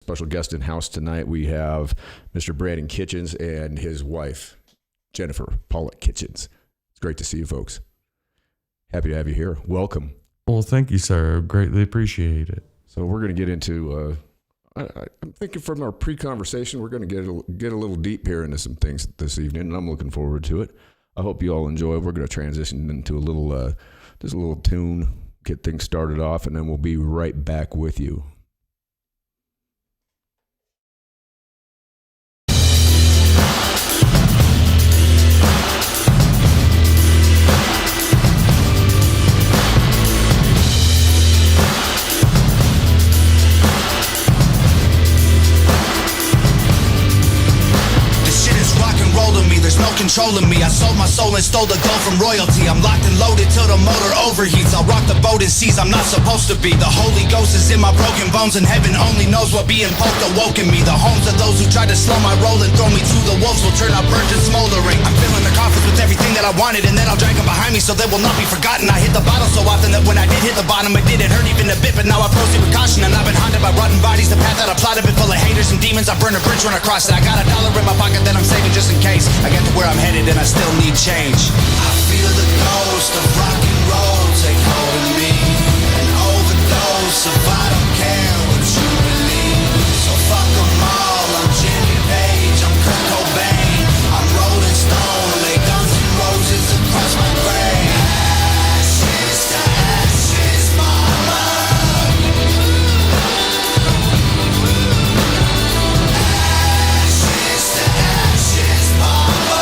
special guest in house tonight. We have Mr. Brandon Kitchens and his wife, Jennifer Pollock Kitchens. It's great to see you folks. Happy to have you here. Welcome. Well, thank you, sir. Greatly appreciate it. So we're going to get into, I'm thinking from our pre-conversation, we're going to get a little deep here into some things this evening, and I'm looking forward to it. I hope you all enjoy it. We're going to transition into a little, just a little tune, get things started off, and then we'll be right back with you. There's no controlling me. I sold my soul and stole the gold from royalty. I'm locked and loaded till the motor overheats. I'll rock the boat in seas I'm not supposed to be. The Holy Ghost is in my broken bones, and heaven only knows what being poked awoke in me. The homes of those who tried to slow my roll and throw me to the wolves will turn out burnt and smoldering. I'm filling the coffins with everything that I wanted, and then I'll drag them behind me so they will not be forgotten. I hit the bottle so often that when I did hit the bottom, it didn't hurt even a bit, but now I proceed with caution. And I've been haunted by rotten bodies. The path that I plotted been full of haters and demons. I burn a bridge when I cross it. I got $1 in my pocket that I'm saving just in case I get to where I'm headed and I still need change. I feel the ghost of rock and roll take hold of me. An overdose of I don't care what you believe. So fuck them all, I'm Jimmy Page, I'm Kurt Cobain, I'm Rolling Stone, lay guns and roses across my grave. Ashes to ashes, mama. Ashes to ashes, mama.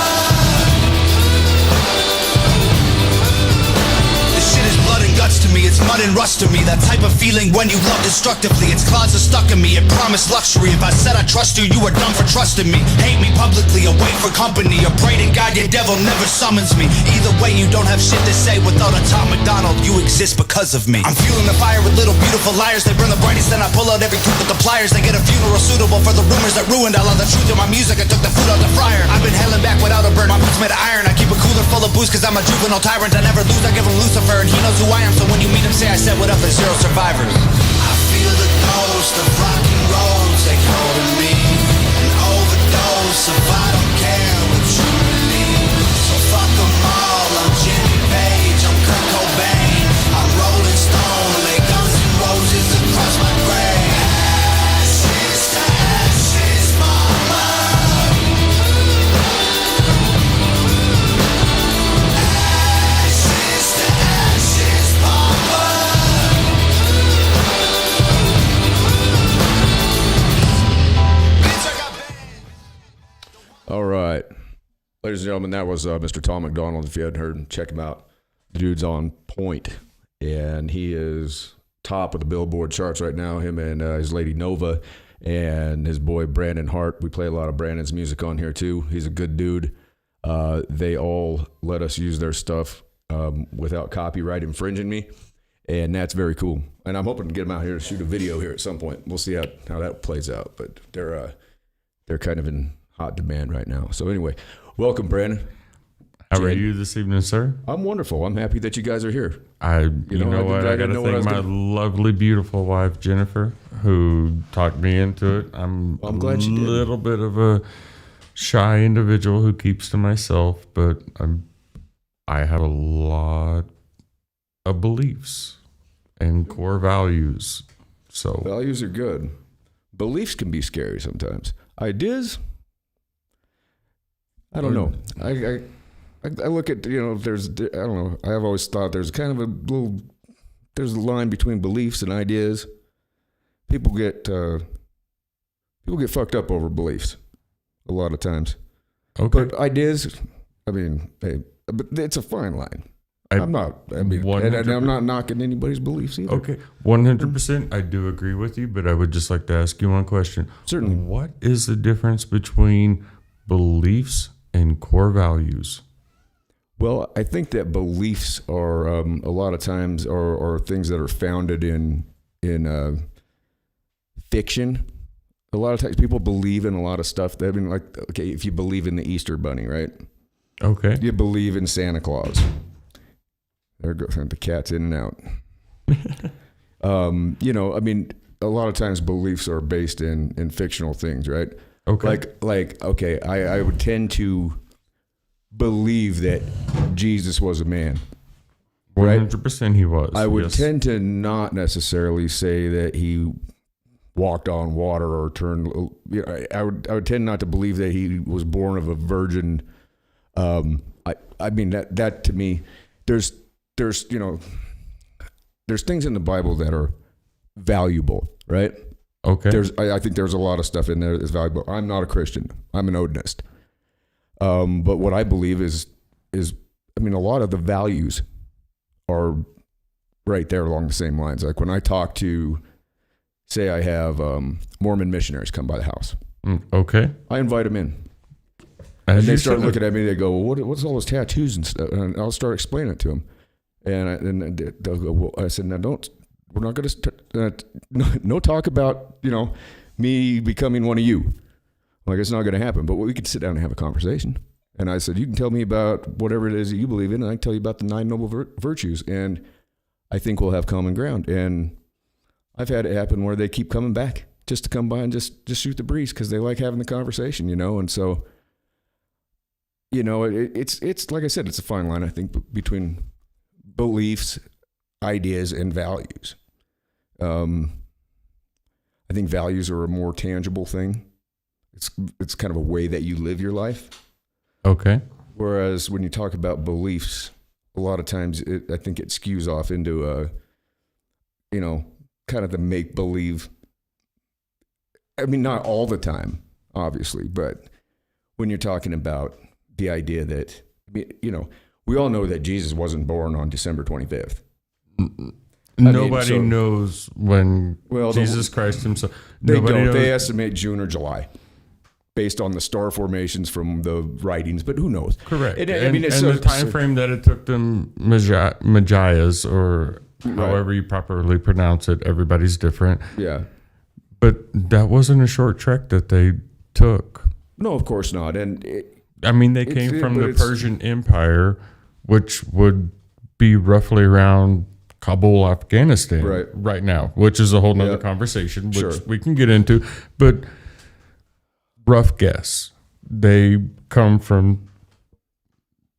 Guts to me, it's mud and rust to me. That type of feeling when you love destructively. Its claws are stuck in me, it promised luxury. If I said I trust you, you are dumb for trusting me. Hate me publicly, or wait for company, or pray to God your devil never summons me. Either way, you don't have shit to say. Without a Tom McDonald, you exist because of me. I'm fueling the fire with little beautiful liars. They burn the brightest, then I pull out every tooth with the pliers. They get a funeral suitable for the rumors that ruined all of the truth in my music. I took the food out the fryer. I've been hailing back without a burn. My boots made of iron. I keep a cooler full of booze cause I'm a juvenile tyrant. I never lose, I give him Lucifer, and he knows who I am. So when you meet him, say I said what up, there's 0 survivors. I feel the ghost of rock and roll take hold of me. An overdose of I don't care what you believe. So fuck them all, I'm Jimmy Page, I'm Kurt Cobain, I'm Rolling Stone, lay guns and roses across my grave. Ashes to ashes, mama. Ashes to ashes, mama. All right. Ladies and gentlemen, that was Mr. Tom McDonald. If you hadn't heard him, check him out. The dude's on point, and he is top of the Billboard charts right now, him and his lady Nova and his boy Brandon Hart. We play a lot of Brandon's music on here too. He's a good dude. They all let us use their stuff without copyright infringing me, and that's very cool. And I'm hoping to get them out here to shoot a video here at some point. We'll see how that plays out, but they're kind of in hot demand right now. So anyway, welcome, Brandon. How are you this evening, sir? I'm wonderful. I'm happy that you guys are here. You know what? I got to thank my lovely, beautiful wife, Jennifer, who talked me into it. I'm glad she did. A little bit of a shy individual who keeps to myself, but I have a lot of beliefs and core values. So values are good. Beliefs can be scary sometimes. Ideas, I don't know. I look at, there's, I don't know. I've always thought there's kind of there's a line between beliefs and ideas. People get fucked up over beliefs a lot of times. Okay. But ideas, I mean, but it's a fine line. I'm not knocking anybody's beliefs either. Okay, 100%. I do agree with you, but I would just like to ask you one question. Certainly. What is the difference between beliefs and core values? Well, I think that beliefs are a lot of times are things that are founded in fiction. A lot of times people believe in a lot of stuff. I mean, like, okay, if you believe in the Easter Bunny, right? Okay. You believe in Santa Claus. There goes the cat's in and out. I mean, a lot of times beliefs are based in fictional things, right? Okay. Okay, I would tend to believe that Jesus was a man. Right? 100% he was. I would yes. tend to not necessarily say that he walked on water or turned. You know, I would tend not to believe that he was born of a virgin. I mean that to me, there's you know, there's things in the Bible that are valuable, right? Okay. I think there's a lot of stuff in there that's valuable. I'm not a Christian. I'm an Odinist. But what I believe is I mean, a lot of the values are right there along the same lines. Like when I talk to, say I have Mormon missionaries come by the house. Okay. I invite them in. As And they you start should. looking at me, they go, well, what's all those tattoos and stuff? And I'll start explaining it to them. And they'll go, well, I said, now we're not going to, no talk about, you know, me becoming one of you. Like, it's not going to happen, but we could sit down and have a conversation. And I said, you can tell me about whatever it is that you believe in, and I can tell you about the 9 noble virtues. And I think we'll have common ground. And I've had it happen where they keep coming back just to come by and just shoot the breeze because they like having the conversation, you know? And so, you know, it's like I said, it's a fine line, I think, between beliefs, ideas, and values. I think values are a more tangible thing. It's kind of a way that you live your life. Okay. Whereas when you talk about beliefs, a lot of times I think it skews off into a, you know, kind of the make believe. I mean, not all the time, obviously, but when you're talking about the idea that, you know, we all know that Jesus wasn't born on December 25th. Nobody knows when Jesus Christ himself. Nobody knows. They estimate June or July based on the star formations from the writings, but who knows? Correct. I mean, it's and the time frame that it took them Magias, or however you properly pronounce it, everybody's different. Yeah. But that wasn't a short trek that they took. No, of course not. And I mean, they came from the Persian Empire, which would be roughly around Kabul, Afghanistan right now, which is a whole nother conversation, which we can get into. But rough guess, they come from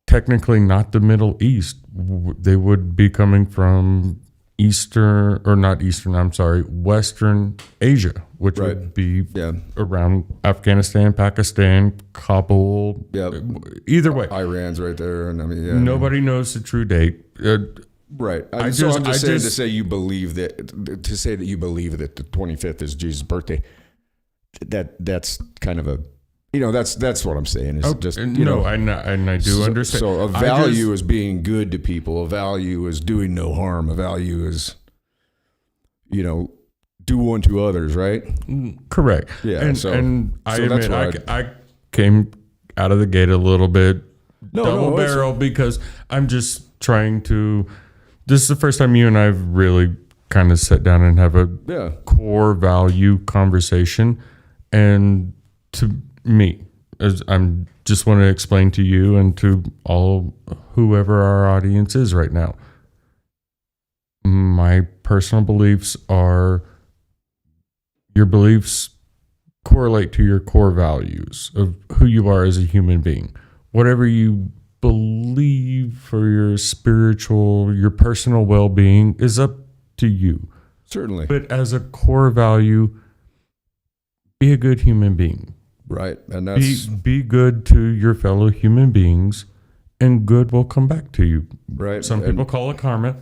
technically not the Middle East. They would be coming from Western Asia, which would be around Afghanistan, Pakistan, Kabul. Either way, Iran's right there, and I mean, nobody knows the true date. Right. I'm just saying to say you believe that, to say that you believe that the 25th is Jesus' birthday. That's kind of a, you know, that's what I'm saying. Is just, you know, and I do understand. So a value is being good to people. A value is doing no harm. A value is, you know, do unto others, right? Correct. Yeah. And I admit, I came out of the gate a little bit double barrel because I'm just trying to. This is the first time you and I've really kind of sat down and have a core value conversation. And to me, as I'm just want to explain to you and to all whoever our audience is right now, my personal beliefs are, your beliefs correlate to your core values of who you are as a human being. Whatever you believe for your spiritual, your personal well-being is up to you. Certainly. But as a core value, be a good human being. Right. And that's be good to your fellow human beings, and good will come back to you. Right. Some people call it karma.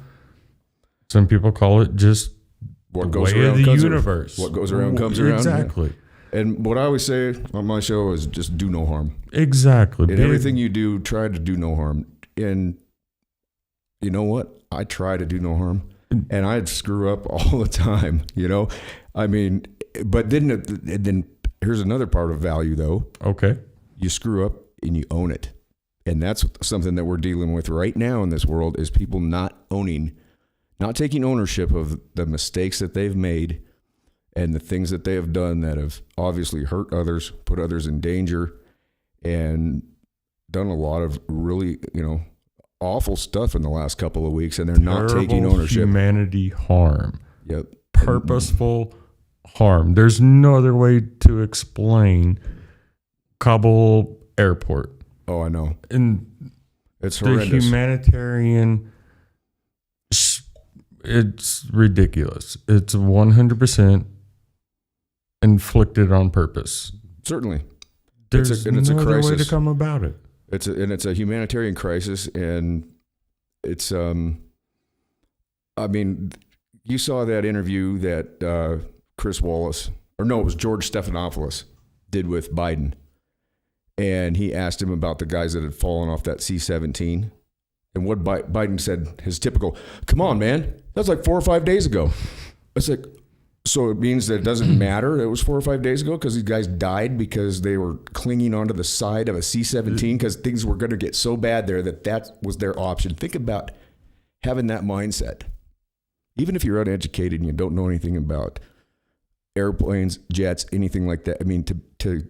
Some people call it just what the goes way around of the universe. What goes around comes around. Exactly. And what I always say on my show is just do no harm. Exactly. In everything you do, try to do no harm. And you know what? I try to do no harm. And I'd screw up all the time, you know? I mean, but then here's another part of value, though. Okay. You screw up and you own it. And that's something that we're dealing with right now in this world, is people not taking ownership of the mistakes that they've made and the things that they have done that have obviously hurt others, put others in danger, and done a lot of really, you know, awful stuff in the last couple of weeks, and they're not taking ownership. Humanity harm. Yep. Purposeful harm. There's no other way to explain Kabul airport Oh, I know. and It's the horrendous. humanitarian. It's ridiculous. It's 100% inflicted on purpose. Certainly. There's and it's a no other way to crisis. come about it. It's a humanitarian crisis, and it's I mean, you saw that interview that Chris Wallace, or no, it was George Stephanopoulos did with Biden, and he asked him about the guys that had fallen off that C-17, and what Biden said, his typical, "Come on, man, that's like 4 or 5 days ago." It's like, so it means that it doesn't matter. It was 4 or 5 days ago because these guys died because they were clinging onto the side of a C-17 because things were going to get so bad there that was their option. Think about having that mindset. Even if you're uneducated and you don't know anything about airplanes, jets, anything like that. I mean, to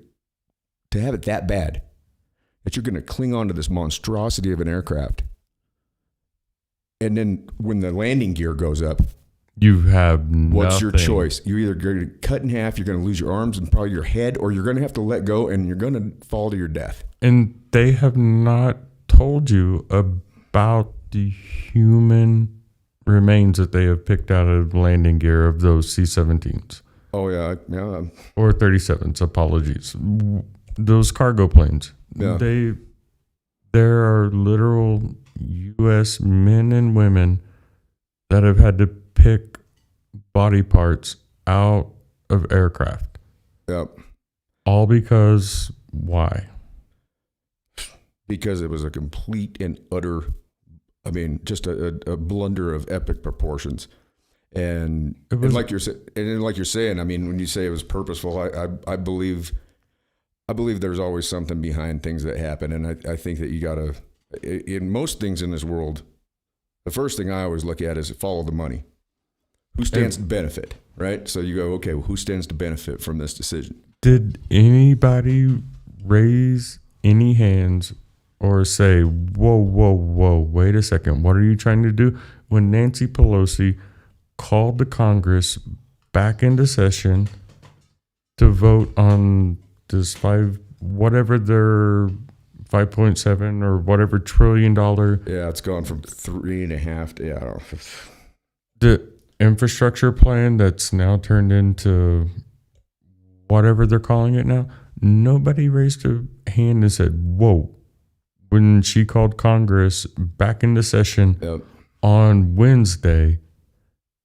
have it that bad that you're going to cling onto this monstrosity of an aircraft, and then when the landing gear goes up, You have what's your nothing. choice? You're either going to cut in half, you're going to lose your arms and probably your head, or you're going to have to let go and you're going to fall to your death. And they have not told you about the human remains that they have picked out of landing gear of those C-17s Oh yeah. or 37s. Apologies. Those cargo planes. Yeah. There are literal U.S. men and women that have had to pick body parts out of aircraft. Yep. All because why? Because it was a complete and utter, I mean, just a blunder of epic proportions. And, It was- like you're saying, I mean, when you say it was purposeful, I believe there's always something behind things that happen. And I think that you gotta, in most things in this world, the first thing I always look at is follow the money. Who stands to benefit, right? So you go, okay, well, who stands to benefit from this decision? Did anybody raise any hands or say, whoa, wait a second, what are you trying to do? When Nancy Pelosi called the Congress back into session to vote on this whatever their 5.7 or whatever $1 trillion, Yeah, it's gone from 3.5 to, I don't know. the infrastructure plan that's now turned into whatever they're calling it now, nobody raised a hand and said, whoa. When she called Congress back into session Yep. on Wednesday,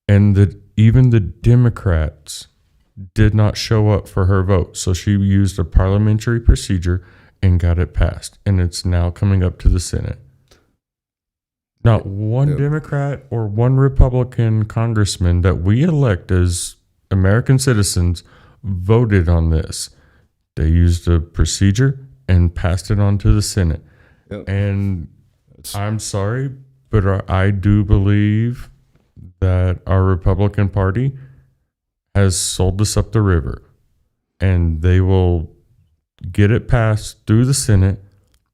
and even the Democrats did not show up for her vote. So she used a parliamentary procedure and got it passed. And it's now coming up to the Senate. Not one Yep. Democrat or one Republican congressman that we elect as American citizens voted on this. They used a procedure and passed it on to the Senate. Yep. And I'm sorry, but I do believe that our Republican Party has sold us up the river, and they will get it passed through the Senate,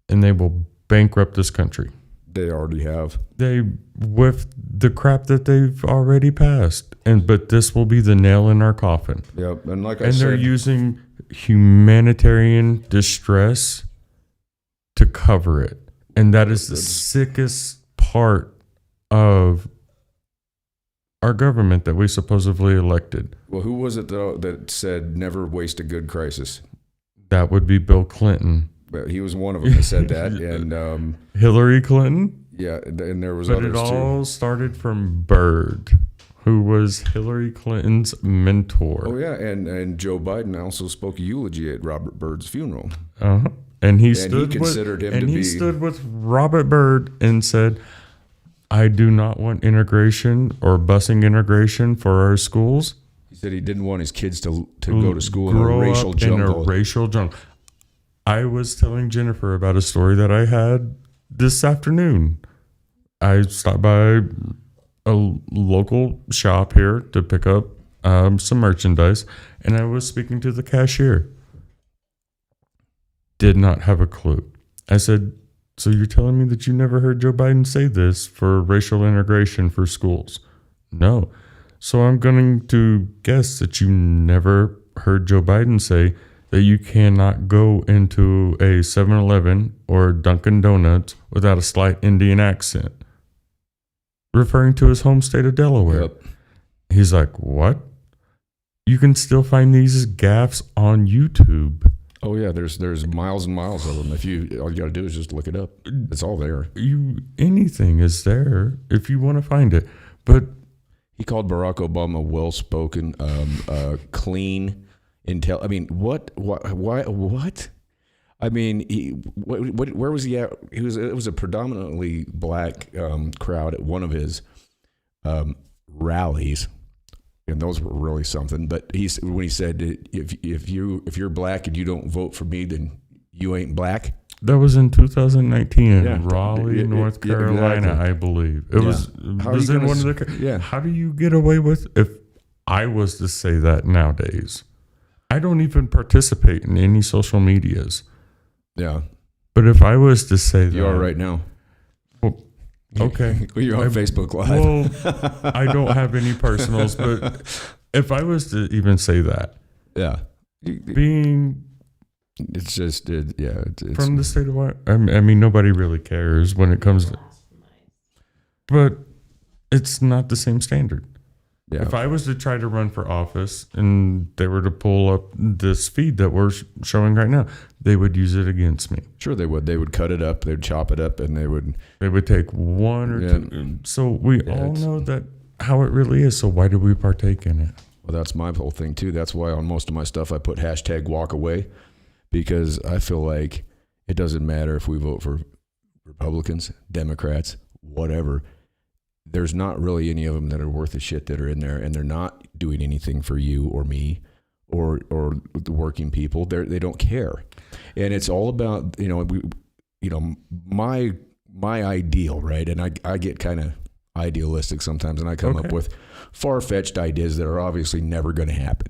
and they will bankrupt this country. They already have. With the crap that they've already passed, but this will be the nail in our coffin. Yep. And like I And they're said, using humanitarian distress to cover it. And that is the sickest part of our government that we supposedly elected. well, who was it though that said never waste a good crisis? That would be Bill Clinton. But he was one of them that said that. And Hillary Clinton? yeah, and there was But others it too. all started from Byrd, who was Hillary Clinton's mentor. Oh yeah, and Joe Biden also spoke a eulogy at Robert Byrd's funeral. Uh-huh. And he stood considered with, him to and he be- stood with Robert Byrd and said, I do not want integration or busing integration for our schools. He said he didn't want his kids to go to school in a Grow racial up jungle. In a racial jungle. I was telling Jennifer about a story that I had this afternoon. I stopped by a local shop here to pick up some merchandise, and I was speaking to the cashier. Did not have a clue. I said, so you're telling me that you never heard Joe Biden say this for racial integration for schools? No. So I'm going to guess that you never heard Joe Biden say that you cannot go into a 7-Eleven or Dunkin' Donuts without a slight Indian accent, referring to his home state of Delaware. Yep. He's like, what? You can still find these gaffes on YouTube. Oh yeah, there's miles and miles of them. If you all you got to do is just look it up. It's all there. Anything is there if you want to find it. But He called Barack Obama well-spoken, clean, I mean, what? Why? What? I mean, where was he at? It was a predominantly black crowd at one of his rallies, and those were really something. But when he said, if you're black and you don't vote for me, then you ain't black. that was in 2019 in Yeah. Raleigh, North Yeah, Carolina, exactly. I believe. It Yeah. was How are you in gonna one of s- the. yeah. How do you get away with if I was to say that nowadays? I don't even participate in any social medias. Yeah, But if I was to say that, you are right now. Well, okay. Well, you're on I- Facebook Live. Well, I don't have any personals, but if I was to even say that, Yeah, being it's just it's from the state of I mean, nobody really cares when it comes to, but it's not the same standard. yeah. If I was to try to run for office and they were to pull up this feed that we're showing right now, they would use it against me. Sure, they would. They would cut it up. They'd chop it up, and they would. They would take one or Yeah. two. So we Yeah, all it's- know that how it really is. So why do we partake in it? Well, that's my whole thing too. That's why on most of my stuff I put hashtag walk away, because I feel like it doesn't matter if we vote for Republicans, Democrats, whatever. There's not really any of them that are worth the shit that are in there, and they're not doing anything for you or me or the working people. They don't care, and it's all about my ideal, right? And I get kind of idealistic sometimes, and I come up Okay. with far-fetched ideas that are obviously never going to happen.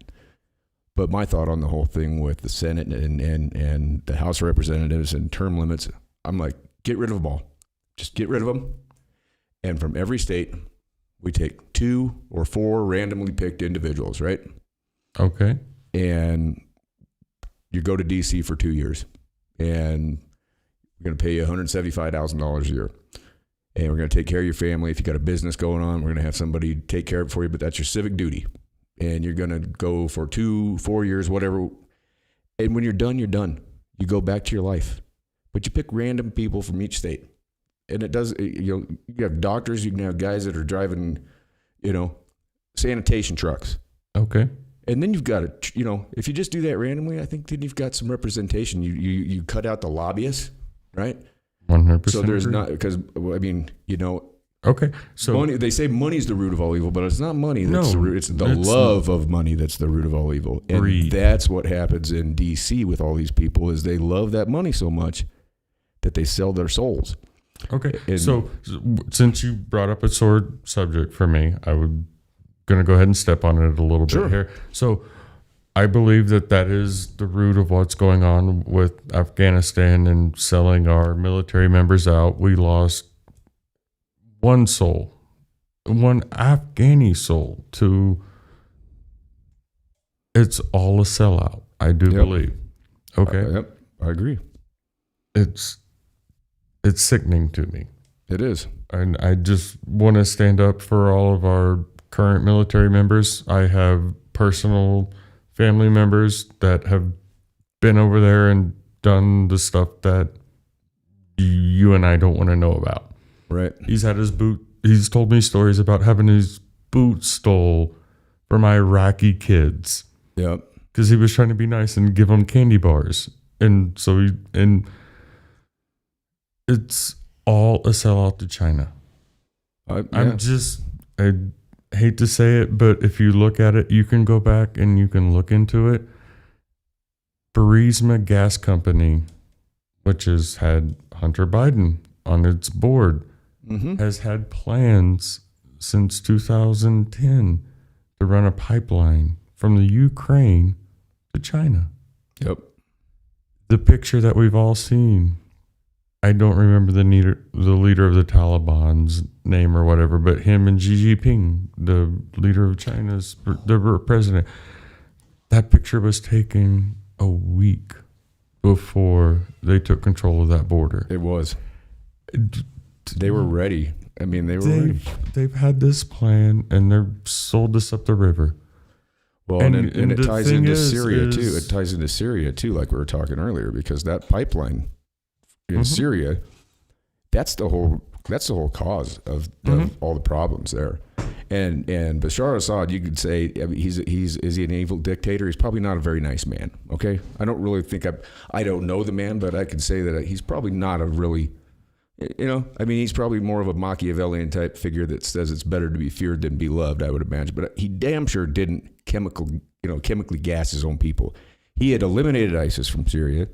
But my thought on the whole thing with the Senate and the House of Representatives and term limits, I'm like, get rid of them all. Just get rid of them. And from every state, we take 2 or 4 randomly picked individuals, right? Okay. And you go to D.C. for 2 years, and we're going to pay you $175,000 a year. And we're going to take care of your family. If you got a business going on, we're going to have somebody take care of it for you, but that's your civic duty. And you're going to go for 2-4 years, whatever. And when you're done, you're done. You go back to your life. But you pick random people from each state. And it does, you have doctors, you can have guys that are driving, sanitation trucks. Okay. And then you've got if you just do that randomly, I think then you've got some representation. You cut out the lobbyists, right? 100%. So there's agree. not, because, Okay. So money, they say money's the root of all evil, but it's not money that's No, the root. It's the it's love of money that's the root of all evil. And Greed. that's what happens in D.C. with all these people is they love that money so much that they sell their souls. okay. And- So since you brought up a sore subject for me, I would going to go ahead and step on it a little Sure. bit here. So I believe that is the root of what's going on with Afghanistan and selling our military members out. We lost one soul, one Afghani soul to. It's all a sellout. I do Yep. believe. Okay. Yep, I agree. It's sickening to me. It is. And I just want to stand up for all of our current military members. I have personal family members that have been over there and done the stuff that you and I don't want to know about. Right. He's told me stories about having his boot stole from Iraqi kids Yep. because he was trying to be nice and give them candy bars. And so it's all a sellout to China. I hate to say it, but if you look at it, you can go back and you can look into it. Burisma Gas Company, which has had Hunter Biden on its board, has had plans since 2010 to run a pipeline from the Ukraine to China. Yep. The picture that we've all seen I don't remember the leader of the Taliban's name or whatever, but him and Xi Jinping, the leader of China's, the president, that picture was taken a week before they took control of that border. It was. They were ready. I mean, they were ready. They've had this plan, and they've sold us up the river. Well, and it the ties thing into is- Syria too. is- It ties into Syria too, like we were talking earlier, because that pipeline in Syria, that's the whole cause of all the problems there. And Bashar Assad, you could say, I mean, is he an evil dictator? He's probably not a very nice man. Okay, I don't really think I don't know the man, but I can say that he's probably not a really, I mean, he's probably more of a Machiavellian type figure that says it's better to be feared than be loved, I would imagine. But he damn sure didn't chemically gas his own people. He had eliminated ISIS from Syria.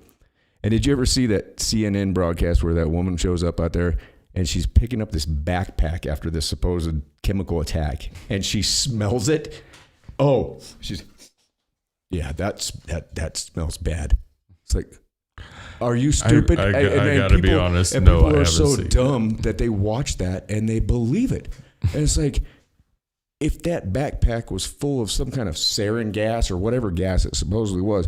And did you ever see that CNN broadcast where that woman shows up out there and she's picking up this backpack after this supposed chemical attack, and she smells it? Oh, that smells bad. It's like, are you stupid? I And gotta be people- honest, and no, people I are haven't so seen dumb that they watch that and they believe it. And it's like, if that backpack was full of some kind of sarin gas or whatever gas it supposedly was,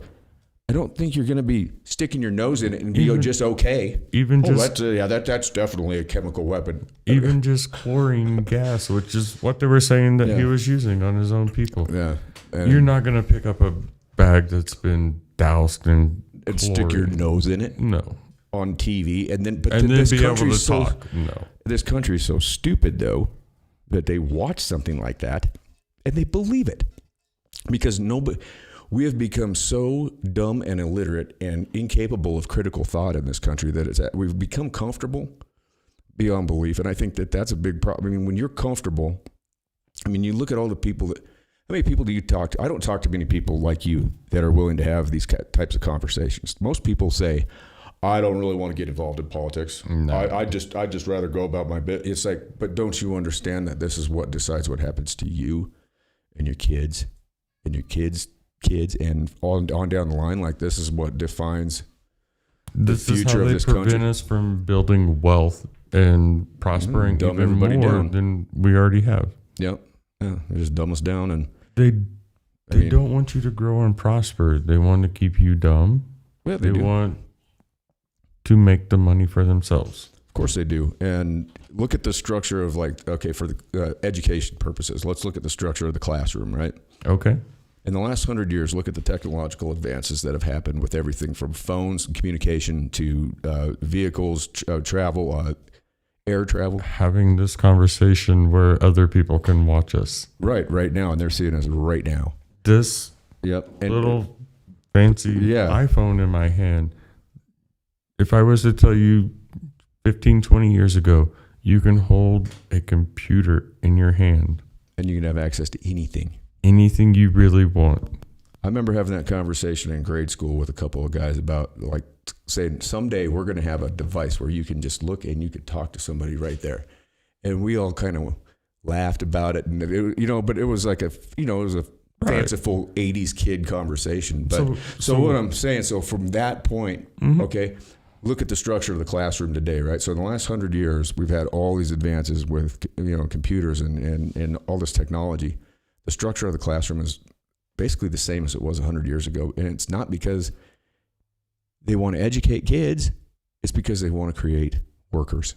I don't think you're going to be sticking your nose in it and be just okay. That's definitely a chemical weapon. Even just chlorine gas, which is what they were saying that he was using on his own people. Yeah, You're not going to pick up a bag that's been doused in and stick your nose in it No. on TV, and then And this then be able country's to talk. No. This country is so stupid though that they watch something like that and they believe it, because we have become so dumb and illiterate and incapable of critical thought in this country that we've become comfortable beyond belief. And I think that that's a big problem. I mean, when you're comfortable, I mean, you look at all the people how many people do you talk to? I don't talk to many people like you that are willing to have these types of conversations. Most people say, I don't really want to get involved in politics. No. I'd just rather go about my bit. It's like, but don't you understand that this is what decides what happens to you and your kids and your kids' and on down the line? Like, this is what defines This is future how of they this prevent country. us from building wealth and prospering Dumb even everybody more down. than we already have. Yep. Yeah, they just dumb us down. And They mean- don't want you to grow and prosper. They want to keep you dumb. yeah, They do. want to make the money for themselves. Of course they do. And look at the structure of, like, okay, for the education purposes, let's look at the structure of the classroom, right? Okay. In the last 100 years, look at the technological advances that have happened with everything from phones and communication to vehicles, travel, air travel. Having this conversation where other people can watch us. Right now. And they're seeing us right now. This Yep. And little fancy iPhone in my hand. If I was to tell you 15, 20 years ago, you can hold a computer in your hand, you can have access to anything. anything you really want. I remember having that conversation in grade school with a couple of guys about, like, saying someday we're going to have a device where you can just look and you could talk to somebody right there. And we all kind of laughed about it, and but it was like it was a fanciful 80s kid conversation. But so what I'm saying, so from that point, okay, look at the structure of the classroom today, right? So in the last 100 years, we've had all these advances with computers and all this technology. The structure of the classroom is basically the same as it was 100 years ago. And it's not because they want to educate kids. It's because they want to create workers.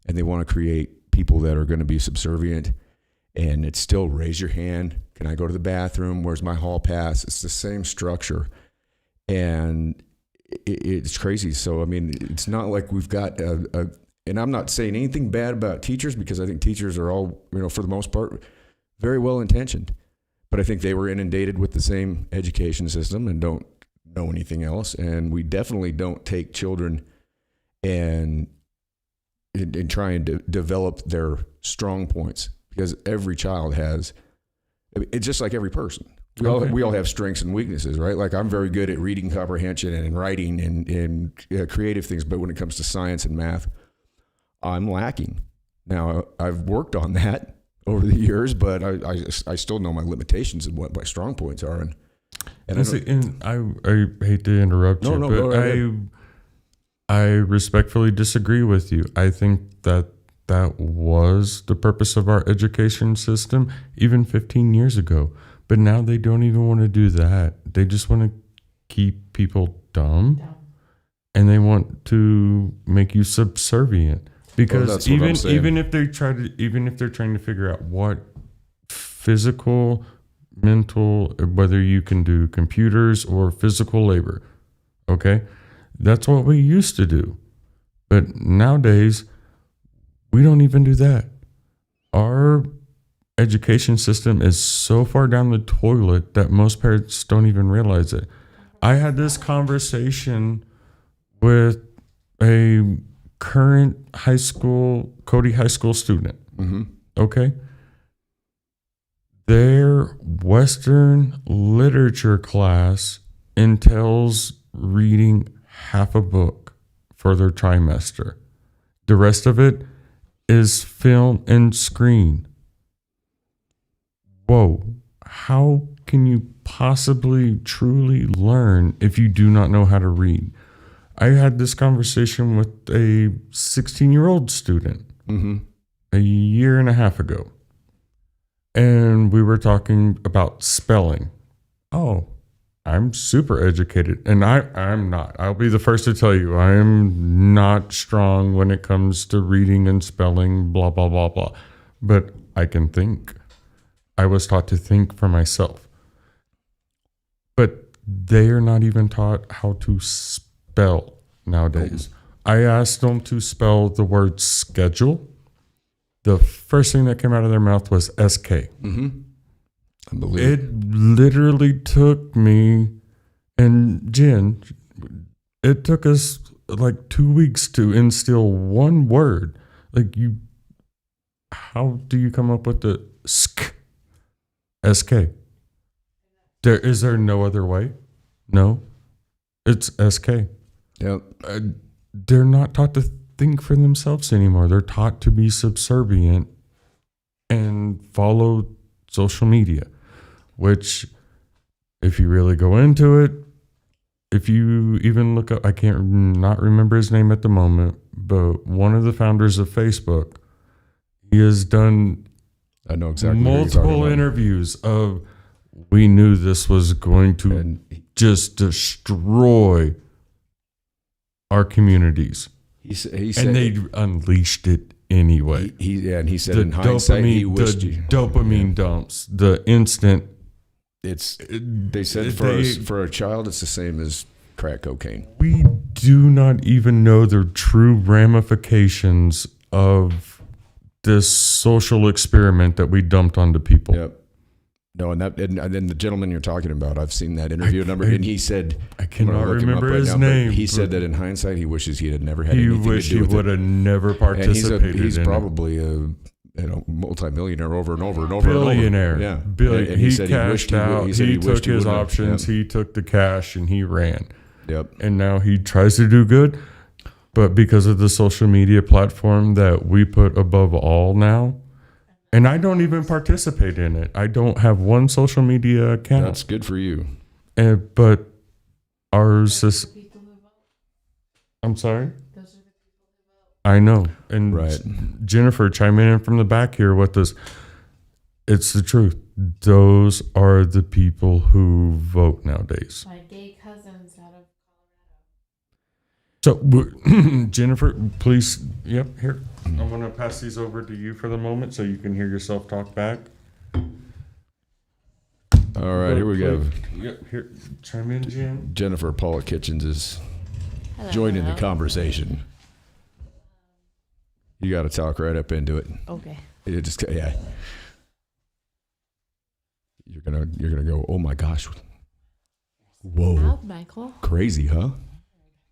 And they want to create people that are going to be subservient. And it's still raise your hand. Can I go to the bathroom? Where's my hall pass? It's the same structure. And it's crazy. So, I mean, it's not like we've got and I'm not saying anything bad about teachers, because I think teachers are all, for the most part, very well intentioned, but I think they were inundated with the same education system and don't know anything else. And we definitely don't take children and try and develop their strong points, because every child has. It's just like every person. We all have strengths and weaknesses, right? Like, I'm very good at reading comprehension and writing and creative things, but when it comes to science and math, I'm lacking. Now, I've worked on that over the years, but I still know my limitations and what my strong points are. And I hate to interrupt you, go but right ahead. I respectfully disagree with you. I think that that was the purpose of our education system even 15 years ago. But now they don't even want to do that. They just want to keep people dumb. And they want to make you subservient. Because that's what I'm saying. even if they're trying to figure out what physical, mental, whether you can do computers or physical labor, okay, that's what we used to do. But nowadays, we don't even do that. Our education system is so far down the toilet that most parents don't even realize it. I had this conversation with a current Cody High School student. Okay. Their Western literature class entails reading half a book for their trimester. The rest of it is film and screen. Whoa. How can you possibly truly learn if you do not know how to read? I had this conversation with a 16-year-old student a year and a half ago. And we were talking about spelling. Oh, I'm super educated. And I'm not. I'll be the first to tell you, I am not strong when it comes to reading and spelling, blah, blah, blah, blah. But I can think. I was taught to think for myself. But they are not even taught how to spell nowadays. I asked them to spell the word schedule. The first thing that came out of their mouth was SK. Unbelievable. It literally took me and Jen, it took us like 2 weeks to instill one word. Like how do you come up with the SK? Is there no other way? No, it's SK. Yep. They're not taught to think for themselves anymore. They're taught to be subservient and follow social media, which, if you really go into it, if you even look up, I can't not remember his name at the moment, but one of the founders of Facebook, he has done I know exactly who you're talking multiple about. interviews of, we knew this was going to And just destroy our communities. he said, And they unleashed it anyway. he said in hindsight he wished the you. dopamine dumps, the instant. They said for a child it's the same as crack cocaine. We do not even know the true ramifications of this social experiment that we dumped onto people. Yep. No, and then the gentleman you're talking about, I've seen that interview and he said, I I'm cannot gonna look him up remember right his now, but name. He said but that in hindsight he wishes he had never had he anything wished to he do with would it. have never And participated he's in probably a multimillionaire over and over and over. billionaire. And over. Yeah. Billion. And he said cashed out. He said He wished took his wouldn't have. options. He took the cash and he ran. Yep. And now he tries to do good. But because of the social media platform that we put above all now, and I don't even participate in it. I don't have one social media account. That's good for you. But ours is. I'm sorry? I know. And Right. Jennifer, chime in from the back here with this. It's the truth. Those are the people who vote nowadays. My gay cousins out of So, Jennifer, please, yep, here. I'm going to pass these over to you for the moment so you can hear yourself talk back. All right, here we go. Yep, here, chime in, Jen. Jennifer Paula Kitchens is Hello, joining the hello. conversation. You got to talk right up into it. Okay. It just yeah. You're gonna go. Oh my gosh! Whoa, Loud, Michael. crazy, huh?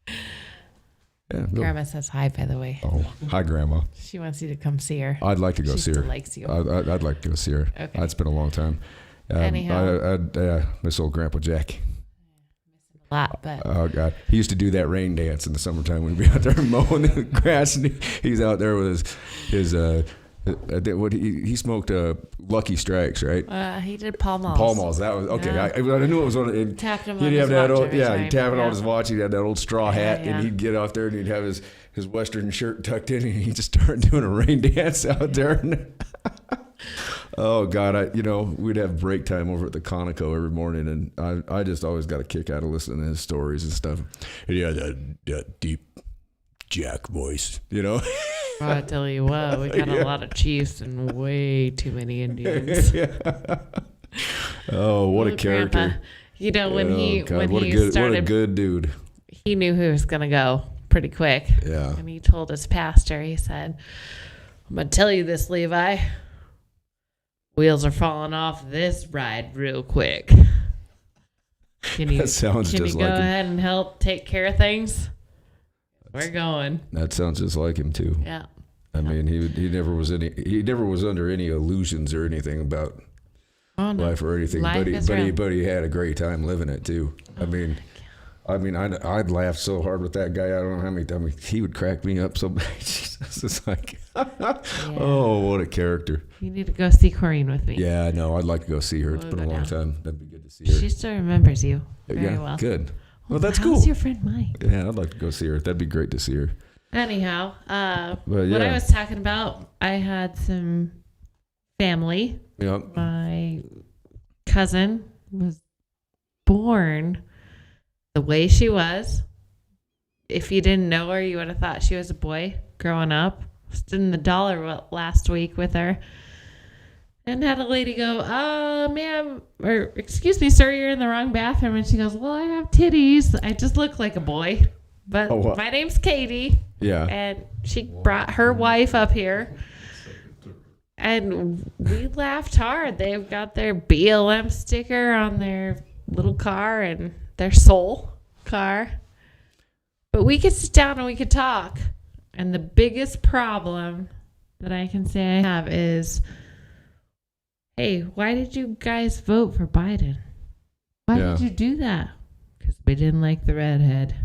Yeah. Go. Grandma says hi, by the way. Oh, hi, Grandma. She wants you to come see her. I'd like to go She see still her. likes you. I'd like to go see her. Okay. It's been a long time. Anyhow. I miss old Grandpa Jack. A lot, but Oh God, he used to do that rain dance in the summertime. We'd be out there mowing the grass, and he's out there with his What he smoked Lucky Strikes, right? He did Pall Malls. Pall Malls. That was okay. Yeah. I knew it was on. Tapped him He'd on have his that watch old, every yeah. time. He'd tap it Yeah. on his watch. He'd have that old straw hat, yeah. and he'd get out there and he'd have his Western shirt tucked in, and he'd just start doing a rain dance out there. Oh God, we'd have break time over at the Conoco every morning, and I just always got a kick out of listening to his stories and stuff. And he had that deep Jack voice, Well, I tell you what, we got a lot of chiefs and way too many Indians. Oh, what a Little character! Grandpa. When he what a started, good dude. he knew he was gonna go pretty quick. Yeah. And he told his pastor, he said, "I'm gonna tell you this, Levi. Wheels are falling off this ride real quick. Can you That sounds can just you go like him. ahead and help take care of things? We're going." That sounds just like him too. Yeah. I mean, he never was under any illusions or anything about Oh, no. life or anything. Life is real. But he had a great time living it too. I mean, I'd laugh so hard with that guy. I don't know how many times he would crack me up so bad. Jesus, it's like, oh, what a character. You need to go see Corrine with me. Yeah, I know. I'd like to go see her. It's We'll been a go long down. time. That'd be good to see her. She still remembers you very yeah, well. good. Well, that's How's cool. your friend Mike? Yeah, I'd like to go see her. That'd be great to see her. Anyhow, But what I yeah. was talking about, I had some family. Yep. My cousin was born the way she was. If you didn't know her, you would have thought she was a boy growing up. Stood in the dollar last week with her and had a lady go, ma'am, or excuse me, sir, you're in the wrong bathroom. And she goes, well, I have titties. I just look like a boy. But Oh, what? my name's Katie. Yeah. And she brought her wife up here. And we laughed hard. They've got their BLM sticker on their little car and their soul car. But we could sit down and we could talk. And the biggest problem that I can say I have is, hey, why did you guys vote for Biden? Why Yeah. did you do that? Because we didn't like the redhead.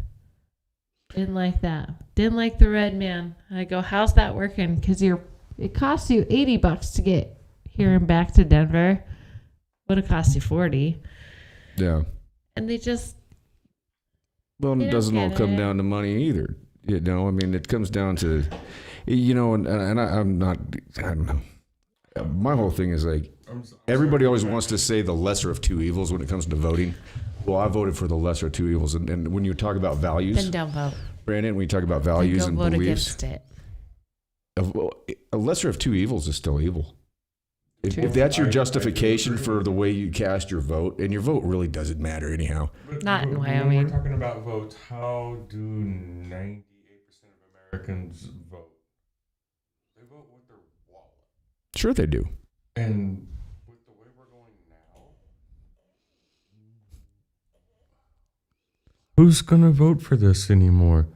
Didn't like that. Didn't like the red man. I go, how's that working? Because it costs you $80 to get here and back to Denver. Would have cost you $40. Yeah. And they just, Well, They it don't doesn't all get come it. down to money either. I mean, it comes down to, I'm not, I don't know. My whole thing is like, everybody always wants to say the lesser of two evils when it comes to voting. Well, I voted for the lesser of two evils. And when you talk about values, then don't vote. Brandon, when you talk about Then values go and vote beliefs, against it. a lesser of two evils is still evil. True. If that's your I do justification agree. for the way you cast your vote, and your vote really doesn't matter anyhow. Not in When Wyoming. we're talking about votes, how do 98% of Americans vote? They vote with their wallet. Sure they do. And with the way we're going now, who's going to vote for this anymore?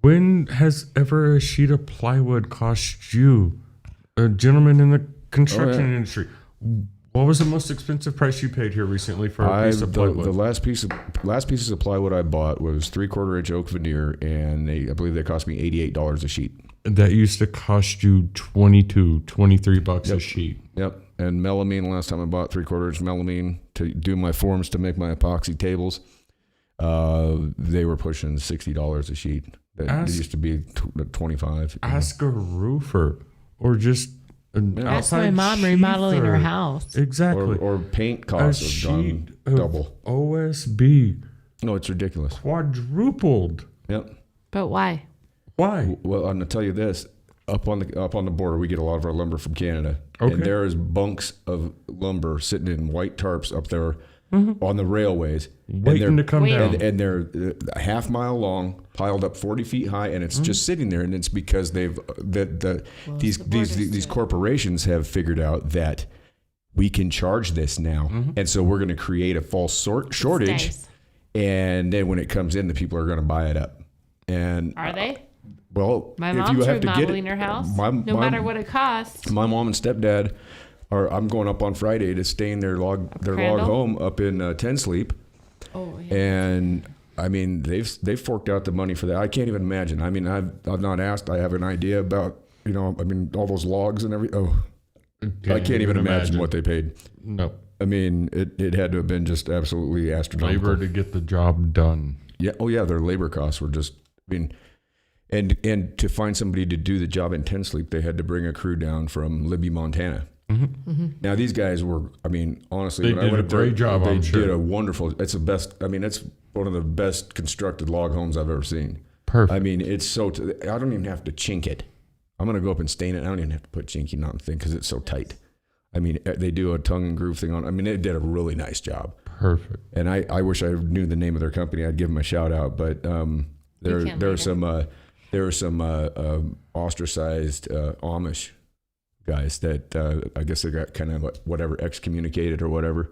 When has ever a sheet of plywood cost you, a gentleman in the construction industry? What was the most expensive price you paid here recently for a piece of plywood? The last pieces of plywood I bought was 3/4 inch oak veneer, and I believe they cost me $88 a sheet. That used to cost you $23 a sheet. Yep. And melamine, last time I bought 3/4 inch melamine to do my forms to make my epoxy tables, they were pushing $60 a sheet. It used to be 25. Ask a roofer or just an That's outside my mom remodeling her sheather. house. Exactly. Or paint a costs have gone sheet of double. OSB No, it's ridiculous. quadrupled. Yep. But why? Why? Well, I'm gonna tell you this: up on the border, we get a lot of our lumber from Canada, Okay. and there is bunks of lumber sitting in white tarps up there on the railways, Waiting to come down. and they're a half mile long, piled up 40 feet high, and it's just sitting there. And it's because these corporations have figured out that we can charge this now, and so we're going to create a false shortage, Nice. and then when it comes in, the people are going to buy it up. And Are they? well, My if mom's you have to get remodeling it, her house. my- no my- matter what it costs. my mom and stepdad I'm going up on Friday to stay in their log Crandall? home up in Ten Sleep, Oh, yeah. and I mean they've forked out the money for that. I can't even imagine. I mean I've not asked. I have an idea about you know, I mean, all those logs and everything. Oh, I can't even imagine what they paid. No. I mean, it had to have been just absolutely astronomical. Labor to get the job done. Yeah. Oh, yeah. Their labor costs were just, I mean, and to find somebody to do the job in Ten Sleep, they had to bring a crew down from Libby, Montana. Now these guys were, I mean, honestly, They when I did went a up there, great job, They I'm did sure. a wonderful. It's the best. I mean, it's one of the best constructed log homes I've ever seen. Perfect. I mean, it's so. I don't even have to chink it. I'm gonna go up and stain it. I don't even have to put chinking on the thing because it's so tight. I mean, they do a tongue and groove thing on. I mean, they did a really nice job. Perfect. And I wish I knew the name of their company. I'd give them a shout out. But there can are later. some ostracized Amish guys that I guess they got kind of whatever excommunicated or whatever.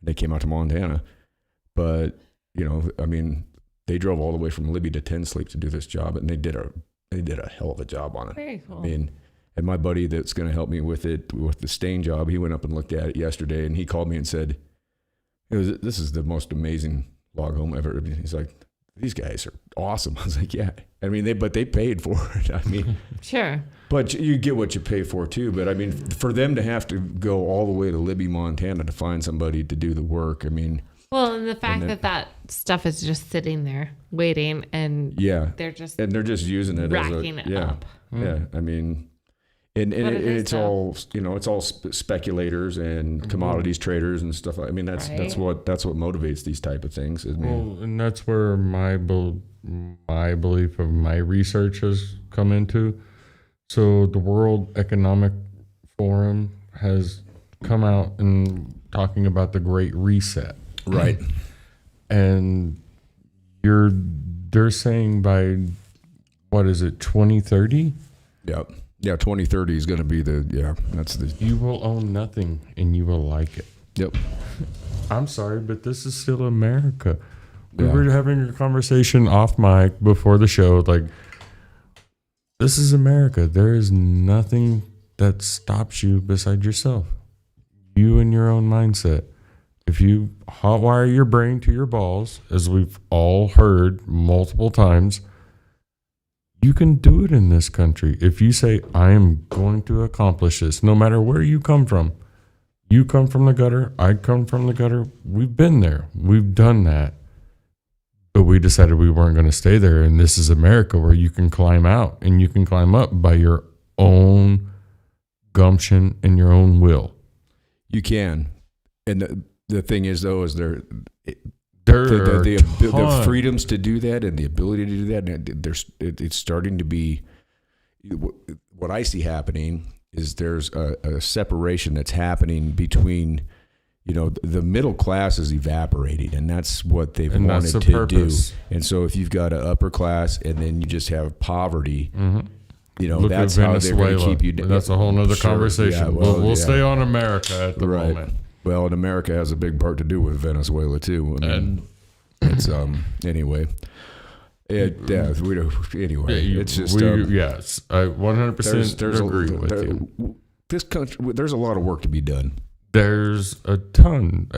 They came out to Montana, but you know, I mean, they drove all the way from Libby to Ten Sleep to do this job, and they did a hell of a job on it. Very cool. I mean, and my buddy that's going to help me with it with the stain job, he went up and looked at it yesterday, and he called me and said, "This is the most amazing log home ever." He's like, "These guys are awesome." I was like, "Yeah." I mean, they paid for it. I mean, Sure. but you get what you pay for too. But I mean, for them to have to go all the way to Libby, Montana to find somebody to do the work, I mean, Well, and the fact then- that stuff is just sitting there waiting, and yeah, they're just and they're just using it racking as it a up. yeah. I mean, and But it is it's tough. all it's all speculators and commodities traders and stuff. I mean, that's Right. what motivates these type of things. I mean, Well, and that's where my belief of my research has come into. So the World Economic Forum has come out and talking about the Great Reset, right. and they're saying by what is it, 2030, Yep. Yeah. 2030 is going to be that's the you will own nothing and you will like it. yep. I'm sorry, but this is still America. We Yeah. were having a conversation off mic before the show. Like, this is America. There is nothing that stops you beside yourself. You and your own mindset. If you hotwire your brain to your balls, as we've all heard multiple times, you can do it in this country. If you say, I am going to accomplish this, no matter where you come from. You come from the gutter. I come from the gutter. We've been there. We've done that. But we decided we weren't going to stay there. And this is America where you can climb out and you can climb up by your own gumption and your own will. You can, and the thing is though, is There the, are the freedoms to do that and the ability to do that. And it's starting to be what I see happening is there's a separation that's happening between, the middle class is evaporating, and that's what they've And wanted that's the to purpose. do. And so if you've got an upper class and then you just have poverty, Look that's at how they're going to Venezuela. keep you. That's a whole nother Sure, conversation. yeah, well, we'll yeah. stay on America at the Right. moment. Well, and America has a big part to do with Venezuela too. I mean, it's anyway. We don't. Anyway, it's just yes, I 100% agree with you. This country, there's a lot of work to be done, There's a ton.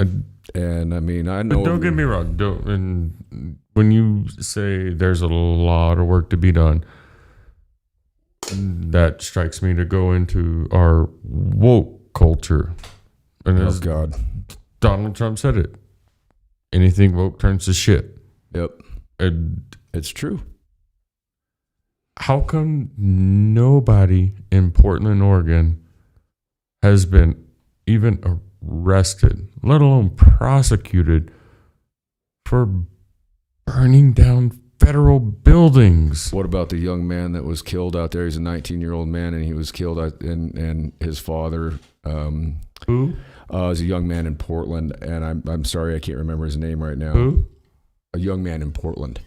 and I mean, I know. But don't get me wrong. And when you say there's a lot of work to be done, that strikes me to go into our woke culture. And Oh as God. Donald Trump said it, anything woke turns to shit. Yep, And it's true. how come nobody in Portland, Oregon has been even arrested, let alone prosecuted for burning down federal buildings? What about the young man that was killed out there? He's a 19-year-old man, and he was killed. And his father. Who? Was a young man in Portland, and I'm sorry I can't remember his name right now. Who? A young man in Portland.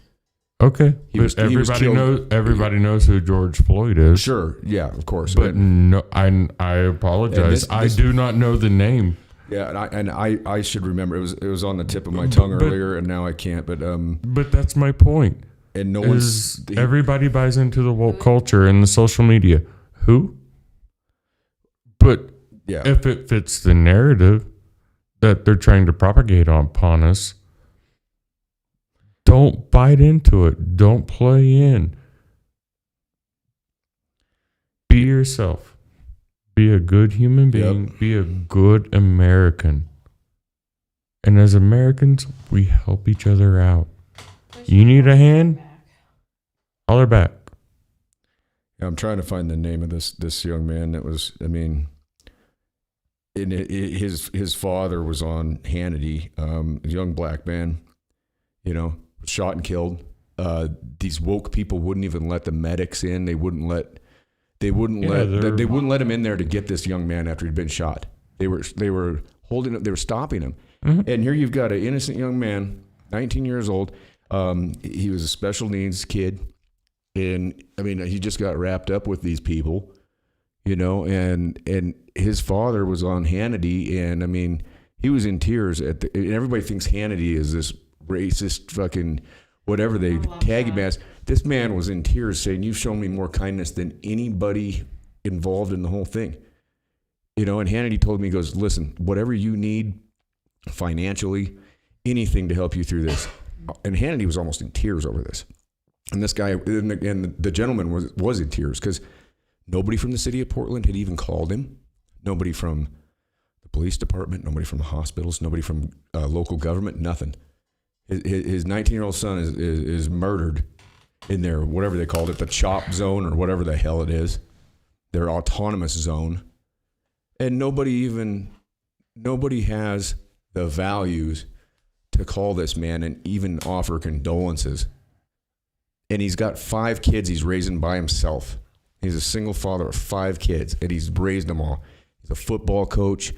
Okay, He but was everybody killed- knows. Everybody knows who George Floyd is. Sure, yeah, of course. But no, I apologize. this- I do not know the name. Yeah, and I should remember. It was on the tip of my tongue But- earlier, and now I can't. But But that's my point. and no Is one's everybody buys into the woke culture and the social media? Who? But yeah. if it fits the narrative that they're trying to propagate upon us, don't bite into it. Don't play in. Be yourself. Be a good human being. Yep. Be a good American. And as Americans, we help each other out. You need a hand? Holler back. I'm trying to find the name of this young man that was. I mean, his father was on Hannity, a young black man, shot and killed. These woke people wouldn't even let the medics in. They wouldn't let him in there to get this young man after he'd been shot. They were holding it. They were stopping him. Mm-hmm. And here you've got an innocent young man, 19 years old. He was a special needs kid. And I mean, he just got wrapped up with these people, and his father was on Hannity. And I mean, he was in tears and everybody thinks Hannity is this racist fucking whatever they tag him as. This man was in tears saying, "You've shown me more kindness than anybody involved in the whole thing." And Hannity told me, he goes, "Listen, whatever you need financially, anything to help you through this." And Hannity was almost in tears over this. And this guy, and the gentleman was in tears because nobody from the city of Portland had even called him. Nobody from the police department, nobody from the hospitals, nobody from local government, nothing. His 19-year-old son is murdered in their, whatever they called it, the CHOP zone or whatever the hell it is, their autonomous zone. And nobody has the values to call this man and even offer condolences. And he's got 5 kids he's raising by himself. He's a single father of 5 kids, and he's raised them all. He's a football coach.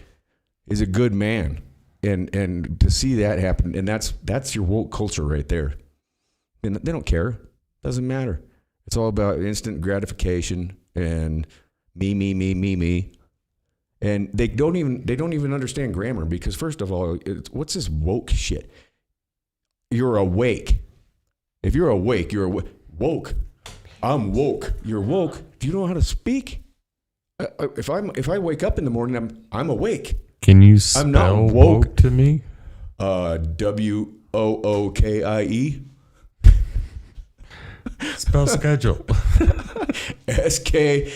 He's a good man. And to see that happen, and that's your woke culture right there. And they don't care. Doesn't matter. It's all about instant gratification and me. And they don't even understand grammar because, first of all, what's this woke shit? You're awake. If you're awake, you're woke. I'm woke. You're woke. Do you know how to speak? If I wake up in the morning, I'm awake. Can you I'm not spell woke. woke to me? WOOKIE. Spell schedule. SKEJEWL.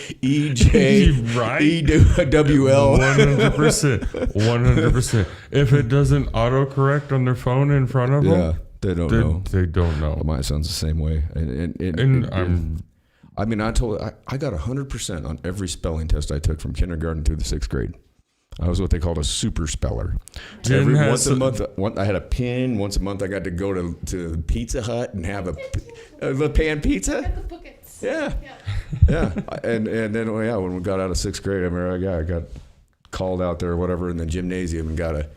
100%. If it doesn't autocorrect on their phone in front of them, they don't know. They don't know. My son's the same way. I got 100% on every spelling test I took from kindergarten through the 6th grade. I was what they called a super speller. Once a month, I had a pin. Once a month, I got to go to Pizza Hut and have a pan pizza. Yeah. And then when we got out of 6th grade, I remember I got called out there or whatever in the gymnasium and got a.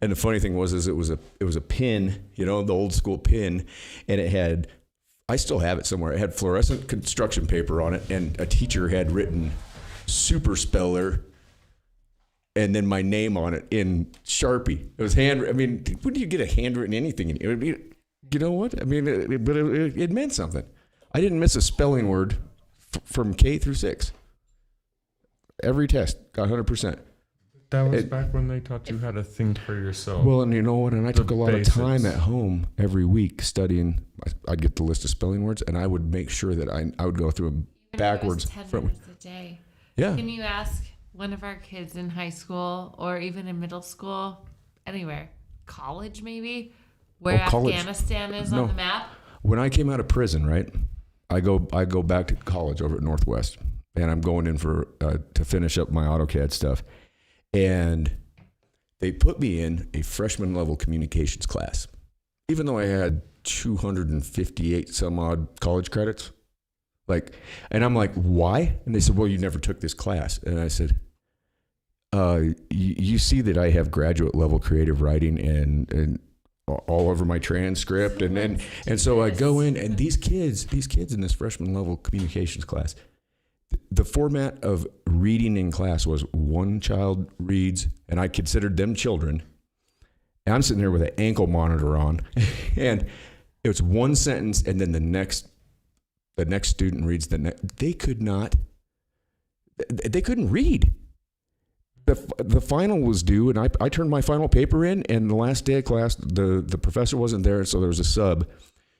And the funny thing was it was a pin, the old school pin, and I still have it somewhere. It had fluorescent construction paper on it, and a teacher had written super speller. And then my name on it in Sharpie. It was when do you get a handwritten anything? You know what? I mean, it meant something. I didn't miss a spelling word from K through 6. Every test got 100%. That was back when they taught you how to think for yourself. Well, and you know what? And I took a lot of time at home every week studying. I'd get the list of spelling words, and I would make sure that I would go through them backwards. 10 minutes a day. Yeah. Can you ask one of our kids in high school or even in middle school, anywhere, college maybe, where Afghanistan is on the map? When I came out of prison, right, I go back to college over at Northwest, and I'm going in for to finish up my AutoCAD stuff, and they put me in a freshman level communications class, even though I had 258 some odd college credits. And I'm like, why? And they said, well, you never took this class. And I said, you see that I have graduate level creative writing and all over my transcript. And so I go in, and these kids in this freshman level communications class, the format of reading in class was one child reads, and I considered them children. And I'm sitting there with an ankle monitor on, and it was one sentence, and then the next student reads the next. They couldn't read. The final was due, and I turned my final paper in, and the last day of class, the professor wasn't there, so there was a sub.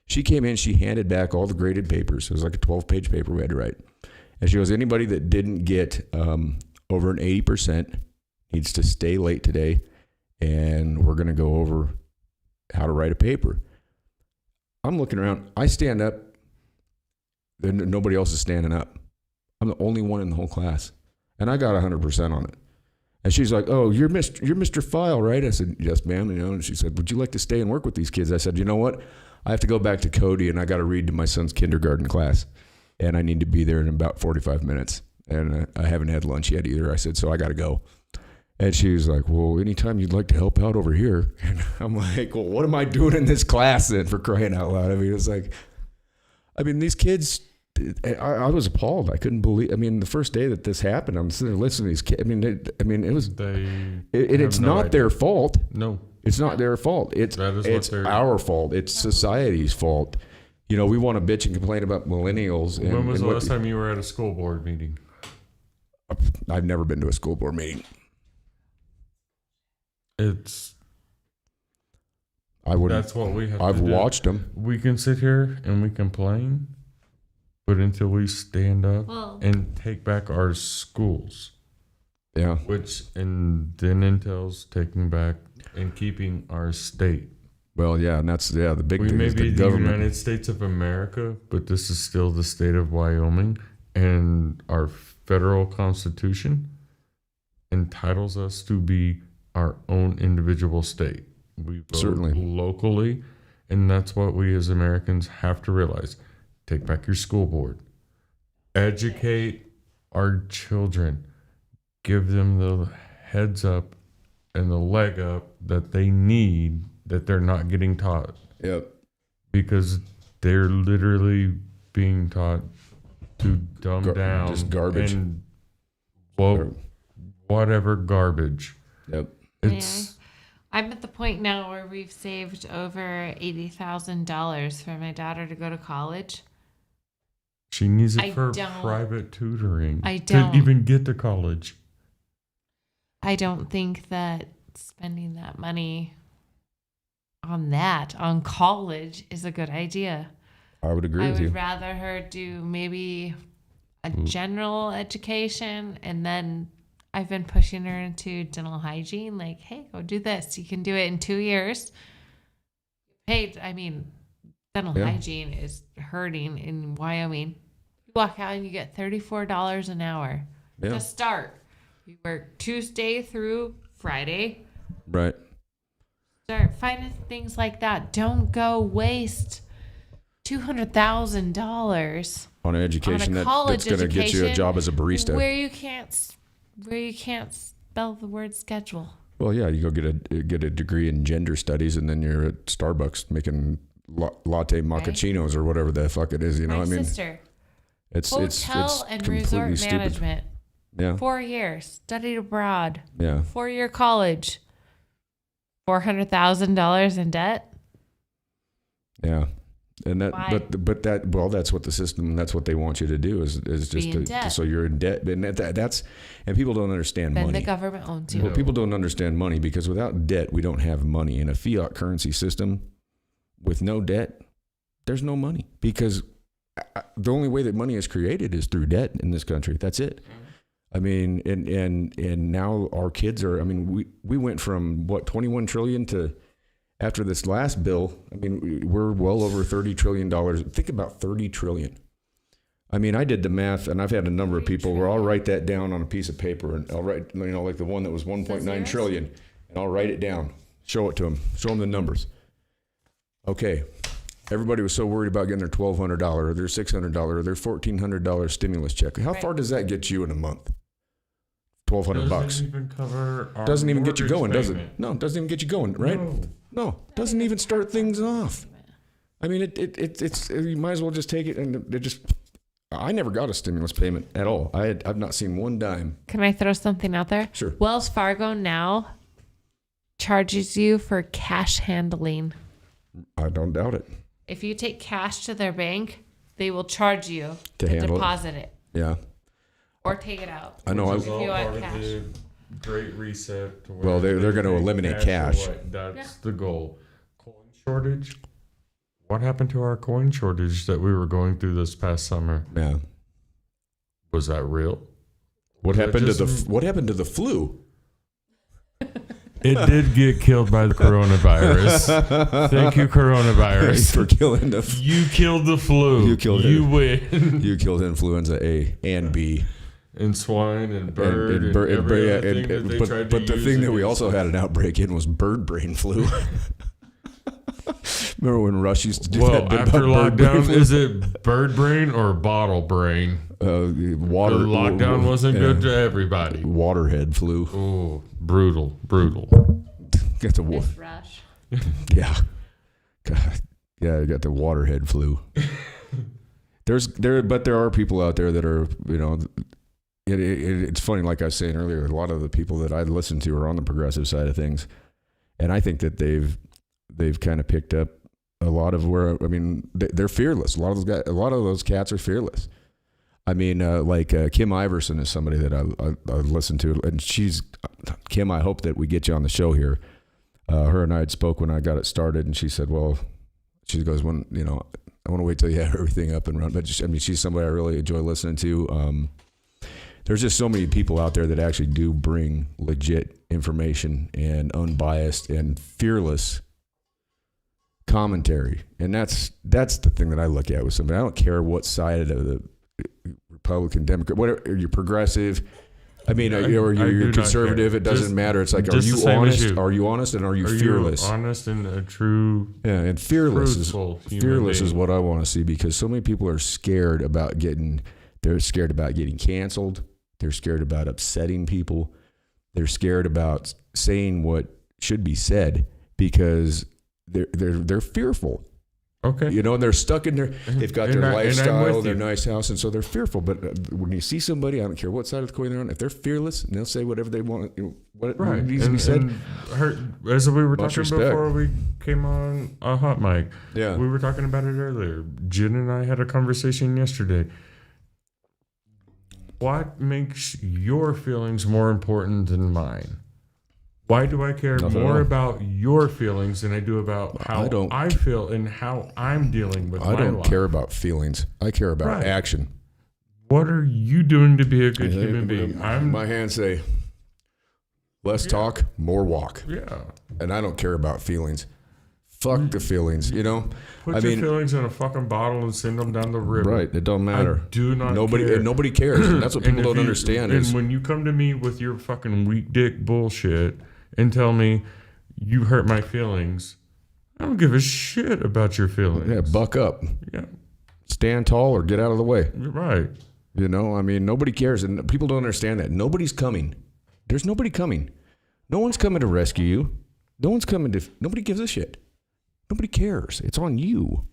She came in, she handed back all the graded papers. It was like a 12-page paper we had to write. And she goes, anybody that didn't get over an 80% needs to stay late today, and we're going to go over how to write a paper. I'm looking around. I stand up. Then nobody else is standing up. I'm the only one in the whole class, and I got 100% on it. And she's like, "Oh, you're Mr. File, right?" I said, "Yes, ma'am." And she said, "Would you like to stay and work with these kids?" I said, "You know what? I have to go back to Cody, and I got to read to my son's kindergarten class, and I need to be there in about 45 minutes, and I haven't had lunch yet either." I said, "So I got to go." And she was like, "Well, anytime you'd like to help out over here." And I'm like, "Well, what am I doing in this class then, for crying out loud?" I mean, it's like, these kids. I was appalled. I couldn't believe. The first day that this happened, I'm sitting there listening to these kids. It was. It's not their fault. No, it's not their fault. It's our fault. It's society's fault. We want to bitch and complain about millennials. When was the last time you were at a school board meeting? I've never been to a school board meeting. I wouldn't. That's what we have. I've watched them. We can sit here and we complain, but until we stand up and take back our schools, yeah, and then entails taking back and keeping our state. Well, yeah, and that's the big we thing. may is be the the government. United States of America, but this is still the state of Wyoming, and our federal constitution entitles us to be our own individual state. We vote Certainly locally, and that's what we as Americans have to realize. Take back your school board. Educate our children. Give them the heads up and the leg up that they need, that they're not getting taught. Yep. Because they're literally being taught to dumb down. Just garbage. And whatever garbage. Yep. I'm at the point now where we've saved over $80,000 for my daughter to go to college. She needs it for private tutoring. To even get to college. I don't think that spending that money on college is a good idea. I would agree with you. I would rather her do maybe a general education, and then I've been pushing her into dental hygiene. Like, hey, go do this. You can do it in 2 years. Dental hygiene is hurting in Wyoming. You walk out and you get $34 an hour to start. You work Tuesday through Friday. Right. Start finding things like that. Don't go waste $200,000 on an education that's going to get you a job as a barista. Where you can't spell the word schedule. Well, yeah, you go get a degree in gender studies, and then you're at Starbucks making latte macchiatos or whatever the fuck it is. My sister, it's hotel and completely resort stupid. management. Yeah. 4 years, studied abroad. Yeah. 4-year college. $400,000 in debt. Yeah. And Why? That's what the system. That's what they want you to do is just so you're in debt. And people don't understand then money. The government owns you. Well, people don't understand money because without debt, we don't have money. In a fiat currency system, with no debt, there's no money because the only way that money is created is through debt in this country. That's it. And now our kids are. We went from 21 trillion to. After this last bill, we're well over $30 trillion. Think about $30 trillion. I did the math, and I've had a number of people where I'll write that down on a piece of paper, and I'll write, like the one that was 1.9 trillion, and I'll write it down, show it to them, show them the numbers. Okay, everybody was so worried about getting their $1,200 or their $600 or their $1,400 stimulus check. How far does that get you in a month? $1,200 bucks. Doesn't even cover our doesn't even get you going, does it? payment. No, it doesn't even get you going, right? No, doesn't even start things off. It's you might as well just take it and it just. I never got a stimulus payment at all. I've not seen one dime. Can I throw something out there? Sure. Wells Fargo now charges you for cash handling. I don't doubt it. If you take cash to their bank, they will charge you To to handle it. deposit it Yeah. or take it out. I know. Which is If all you want part of cash. the Great Reset. To where Well, they're going to take eliminate cash. away. That's the goal. Coin shortage. What happened to our coin shortage that we were going through this past summer? Yeah. Was that real? What happened to just- What happened to the flu? It did get killed by the coronavirus. Thank you, Thanks coronavirus. for killing the. You killed the flu. You killed You it. win. You killed influenza A and B. And swine and bird and, bird- every yeah, other thing that they tried to but the use thing that we against also it. had an outbreak in was bird brain flu. Remember when Rush used to do Well, that bit after about bird brain lockdown, flu? is it bird brain or bottle brain? Water The lockdown wasn't good to everybody. Waterhead flu. Oh, brutal. Got the Miss Rush. yeah, God. Yeah, I got the waterhead flu. But there are people out there that are, you know, it's funny. Like I was saying earlier, a lot of the people that I listen to are on the progressive side of things, and I think that they've kind of picked up a lot of where, I mean, they're fearless. A lot of those cats are fearless. I mean, Kim Iverson is somebody that I listen to, and Kim. I hope that we get you on the show here. Her and I had spoke when I got it started, and she said, well, she goes, when, you know, I want to wait till you have everything up and run. But I mean, she's somebody I really enjoy listening to. There's just so many people out there that actually do bring legit information and unbiased and fearless commentary. And that's the thing that I look at with somebody. I don't care what side of the Republican, Democrat, whatever, you're progressive. I mean, or I you're do not conservative. care. It doesn't Just- matter. It's like, are just the you same honest? issue. Are you honest and are you Are fearless? you honest and a true? Yeah, and fearless is Truthful human fearless is being. what I want to see, because so many people are scared about getting. They're scared about getting canceled. They're scared about upsetting people. They're scared about saying what should be said because they're fearful. Okay. You know, and they're stuck in their. They've got And their I'm lifestyle, with their you. nice house, and so they're fearful. But when you see somebody, I don't care what side of the coin they're on, if they're fearless and they'll say whatever they want, what Right. needs to be said. As we were Much talking respect. before we came on a hot mic, Yeah. we were talking about it earlier. Jen and I had a conversation yesterday. What makes your feelings more important than mine? Why do I care Nothing at more all. about your feelings than I do about how I don't- I feel and how I'm dealing with I my don't life? care about feelings. I care about Right. action. What are you doing to be a good human being? My hands say, less talk, more walk. Yeah. And I don't care about feelings. Fuck the feelings, you know? Put I your mean, feelings in a fucking bottle and send them down the river. right, it don't matter. I do not Nobody care. and nobody cares. And that's what And people if don't you- understand And is when you come to me with your fucking weak dick bullshit and tell me you hurt my feelings, I don't give a shit about your feelings. yeah, buck up. Yeah, Stand tall or get out of the way. you're right. You know, I mean, nobody cares, and people don't understand that. Nobody's coming. There's nobody coming. No one's coming to rescue you. No one's coming to. Nobody gives a shit. Nobody cares. It's on you.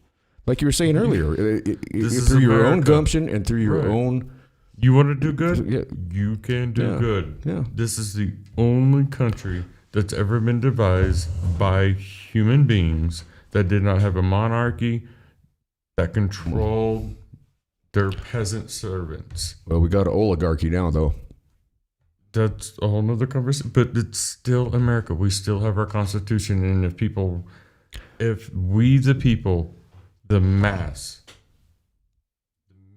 Like you were saying earlier, This is through your own America. gumption and through your Right. own. You want to do good? Yeah. You can do Yeah. good. Yeah. This is the only country that's ever been devised by human beings that did not have a monarchy that controlled their peasant servants. Well, we got an oligarchy now, though. That's a whole nother conversation, but it's still America. We still have our constitution, and if we the people, the mass,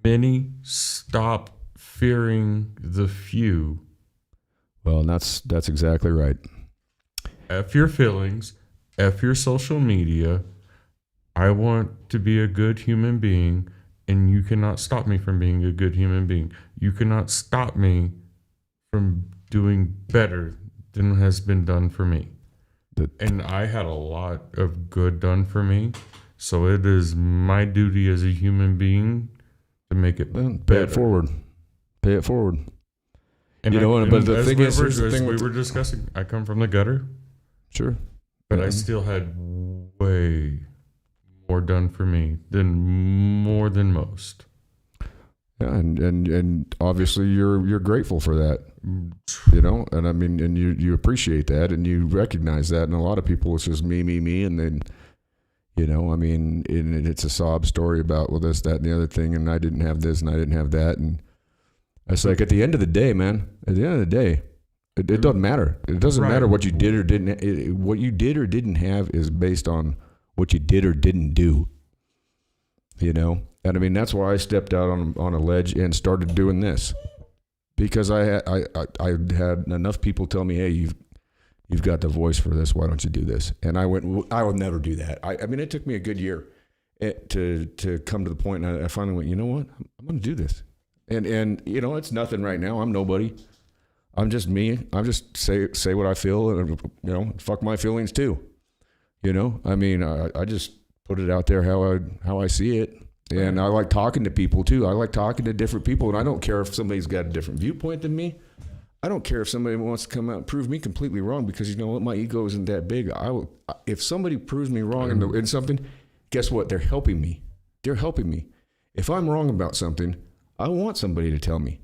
many stop fearing the few, Well, and that's exactly right. F your feelings, F your social media. I want to be a good human being, and you cannot stop me from being a good human being. You cannot stop me from doing better than has been done for me. And I had a lot of good done for me. So it is my duty as a human being to make it Well, pay better. it forward. Pay it forward. And You know, but the as thing we is, were, here's the as thing we with were discussing, I come from the gutter, Sure. but I Yeah. still had way more done for me than more than most. Yeah, and obviously you're grateful for that, you know, and I mean, and you appreciate that, and you recognize that, and a lot of people it's just me, and then, you know, I mean, and it's a sob story about well this, that, and the other thing, and I didn't have this, and I didn't have that, and it's like at the end of the day, man, at the end of the day, it doesn't matter. It doesn't Right. matter what you did or didn't. What you did or didn't have is based on what you did or didn't do. You know, And I mean, that's why I stepped out on a ledge and started doing this, because I had enough people tell me, hey, you've got the voice for this. Why don't you do this? And I went, I will never do that. I mean, it took me a good year to come to the point, and I finally went, you know what? I'm going to do this. And you know, it's nothing right now. I'm nobody. I'm just me. I'm just say what I feel, and you know, fuck my feelings too. You know, I mean, I just put it out there how I see it, and I like talking to people too. I like talking to different people, and I don't care if somebody's got a different viewpoint than me. I don't care if somebody wants to come out and prove me completely wrong, because you know what, my ego isn't that big. If somebody proves me wrong in something, guess what? They're helping me. They're helping me. If I'm wrong about something, I want somebody to tell me.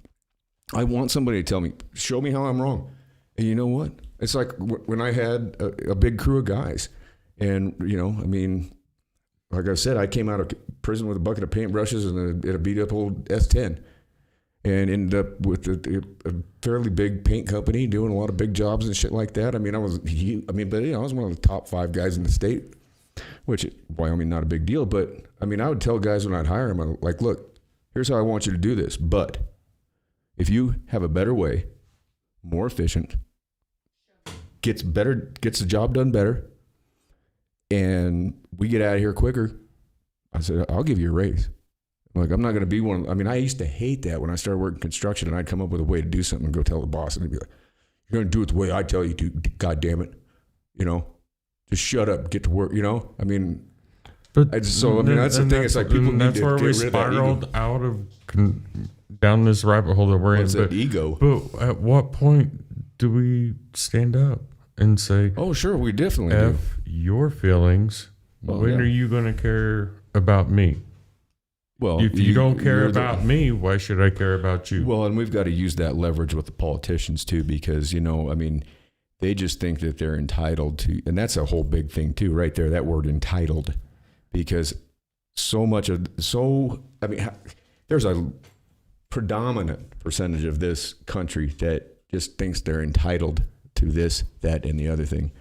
I want somebody to tell me, show me how I'm wrong. And you know what? It's like when I had a big crew of guys, and you know, I mean, like I said, I came out of prison with a bucket of paintbrushes and a beat up old S10, and ended up with a fairly big paint company doing a lot of big jobs and shit like that. I mean, but you know, I was one of the top 5 guys in the state, which Wyoming, not a big deal. But I mean, I would tell guys when I'd hire them, I'm like, look, here's how I want you to do this. But if you have a better way, more efficient, gets the job done better, and we get out of here quicker, I said, I'll give you a raise. Like, I'm not going to be one. I mean, I used to hate that when I started working construction, and I'd come up with a way to do something and go tell the boss, and he'd be like, you're going to do it the way I tell you to, God damn it. You know, just shut up, get to work, you know? I mean, But that's the thing. It's like people need to get rid of that ego. That's where we spiraled out of down this rabbit hole that we're in. It's that ego. But at what point do we stand up and say, oh, sure, we definitely do. F your feelings. Well, when yeah. are you going to care about me? Well, If you don't care about me, why should I care about you? Well, and we've got to use that leverage with the politicians too, because, you know, I mean, they just think that they're entitled to, and that's a whole big thing too, right there, that word entitled, because there's a predominant percentage of this country that just thinks they're entitled to this, that, and the other thing.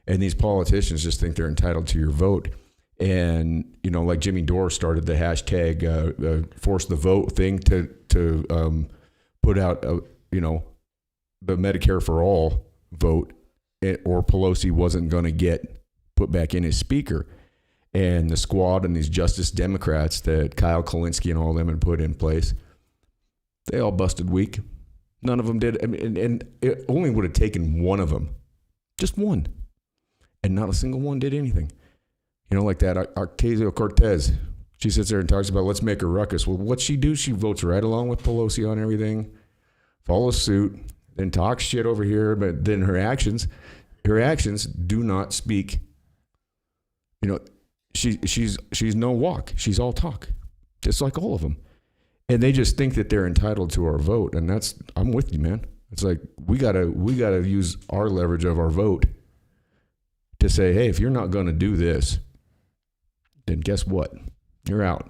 And these politicians just think they're entitled to your vote. And, you know, like Jimmy Dore started the hashtag force the vote thing to put out, you know, the Medicare for all vote, or Pelosi wasn't going to get put back in as speaker. And the squad and these Justice Democrats that Kyle Kulinski and all of them had put in place, they all busted weak. None of them did. I mean, and it only would have taken one of them, just one. And not a single one did anything. You know, like that Ocasio-Cortez. She sits there and talks about, let's make a ruckus. Well, what's she do? She votes right along with Pelosi on everything, follows suit, then talks shit over here. But then her actions do not speak. You know, she's no walk. She's all talk, just like all of them. And they just think that they're entitled to our vote. And I'm with you, man. It's like, we gotta use our leverage of our vote to say, hey, if you're not going to do this, then guess what? You're out.